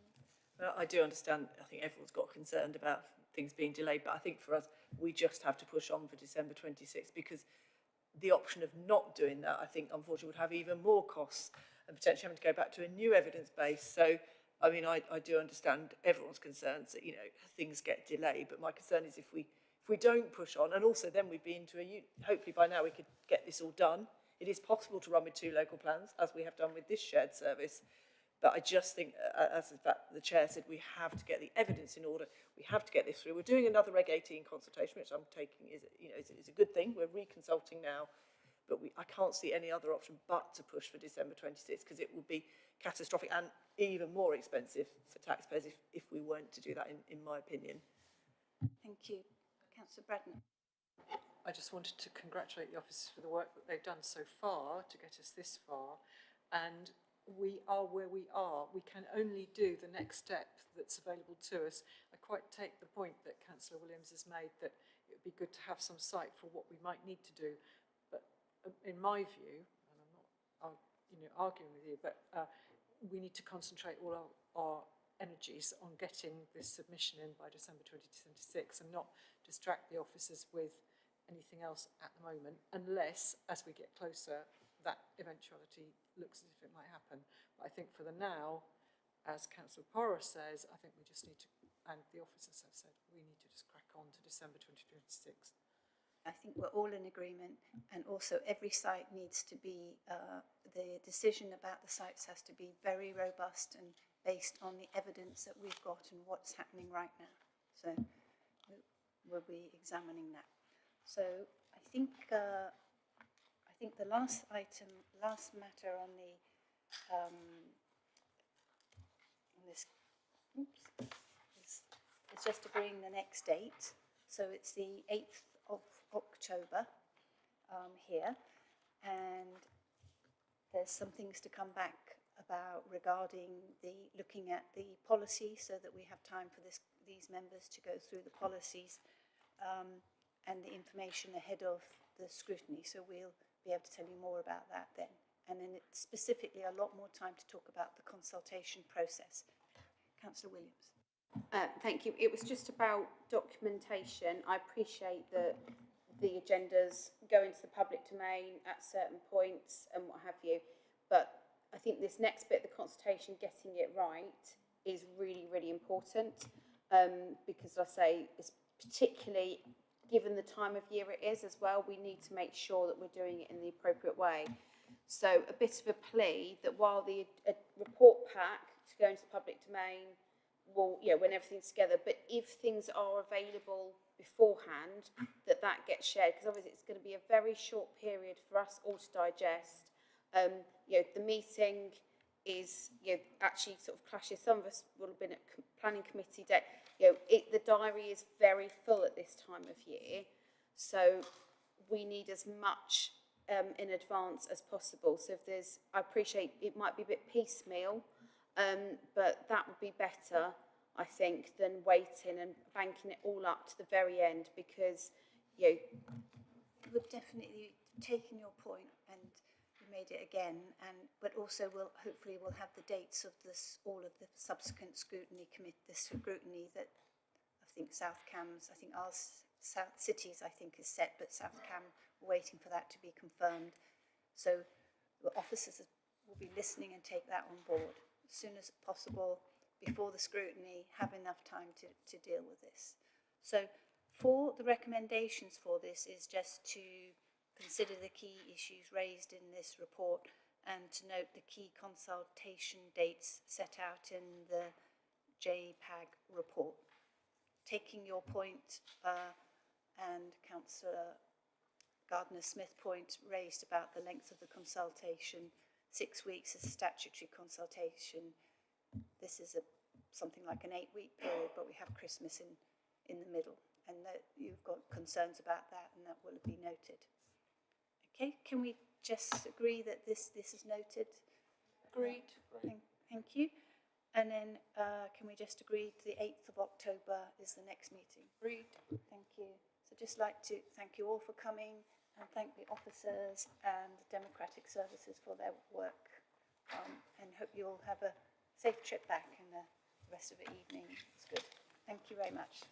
[SPEAKER 7] Well, I do understand, I think everyone's got concerned about things being delayed, but I think for us, we just have to push on for December 26, because the option of not doing that, I think, unfortunately, would have even more costs and potentially having to go back to a new evidence base. So, I mean, I do understand everyone's concerns that, things get delayed, but my concern is if we don't push on, and also then we'd be into hopefully by now we could get this all done. It is possible to run with 2 local plans, as we have done with this shared service. But I just think, as in fact the chair said, we have to get the evidence in order. We have to get this through. We're doing another Reg 18 consultation, which I'm taking is a good thing. We're reconsulting now, but I can't see any other option but to push for December 26, because it will be catastrophic and even more expensive for taxpayers if we weren't to do that, in my opinion.
[SPEAKER 4] Thank you. Councillor Bradnam.
[SPEAKER 2] I just wanted to congratulate the officers for the work that they've done so far to get us this far, and we are where we are. We can only do the next step that's available to us. I quite take the point that Councillor Williams has made, that it would be good to have some sight for what we might need to do. But in my view, and I'll arguing with you, but we need to concentrate all our energies on getting this submission in by December 2026 and not distract the officers with anything else at the moment, unless, as we get closer, that eventuality looks as if it might happen. But I think for the now, as Councillor Porras says, I think we just need to, and the officers have said, we need to just crack on to December 2026.
[SPEAKER 4] I think we're all in agreement, and also every site needs to be, the decision about the sites has to be very robust and based on the evidence that we've got and what's happening right now. So we'll be examining that. So I think the last matter on the on this is just agreeing the next date. So it's the 8th of October here, and there's some things to come back about regarding looking at the policy, so that we have time for these members to go through the policies and the information ahead of the scrutiny. So we'll be able to tell you more about that then. And then it's specifically a lot more time to talk about the consultation process. Councillor Williams.
[SPEAKER 3] Thank you. It was just about documentation. I appreciate that the agendas go into the public domain at certain points and what have you, but I think this next bit, the consultation, getting it right, is really, really important, because I say, it's particularly given the time of year it is as well, we need to make sure that we're doing it in the appropriate way. So a bit of a plea that while the report pack to go into the public domain will, when everything's together, but if things are available beforehand, that gets shared, because obviously it's going to be a very short period for us all to digest. The meeting is, actually sort of clashes. Some of us will have been at planning committee day. The diary is very full at this time of year, so we need as much in advance as possible. So if there's, I appreciate it might be a bit piecemeal, but that would be better, I think, than waiting and banking it all up to the very end, because,
[SPEAKER 4] We've definitely taken your point and we made it again, but also hopefully we'll have the dates of all of the subsequent scrutiny that I think South Cam's, I think our South Cities I think is set, but South Cam, we're waiting for that to be confirmed. So the officers will be listening and take that on board as soon as possible before the scrutiny, have enough time to deal with this. So for the recommendations for this is just to consider the key issues raised in this report and to note the key consultation dates set out in the JPAG report. Taking your point and Councillor Gardner-Smith point raised about the length of the consultation, 6 weeks is a statutory consultation. This is something like an 8-week period, but we have Christmas in the middle, and that you've got concerns about that, and that will be noted. Okay, can we just agree that this is noted?
[SPEAKER 2] Agreed.
[SPEAKER 4] Thank you. And then can we just agree to the 8th of October is the next meeting?
[SPEAKER 2] Agreed.
[SPEAKER 4] Thank you. So just like to thank you all for coming and thank the officers and the Democratic Services for their work, and hope you all have a safe trip back and the rest of the evening. It's good. Thank you very much.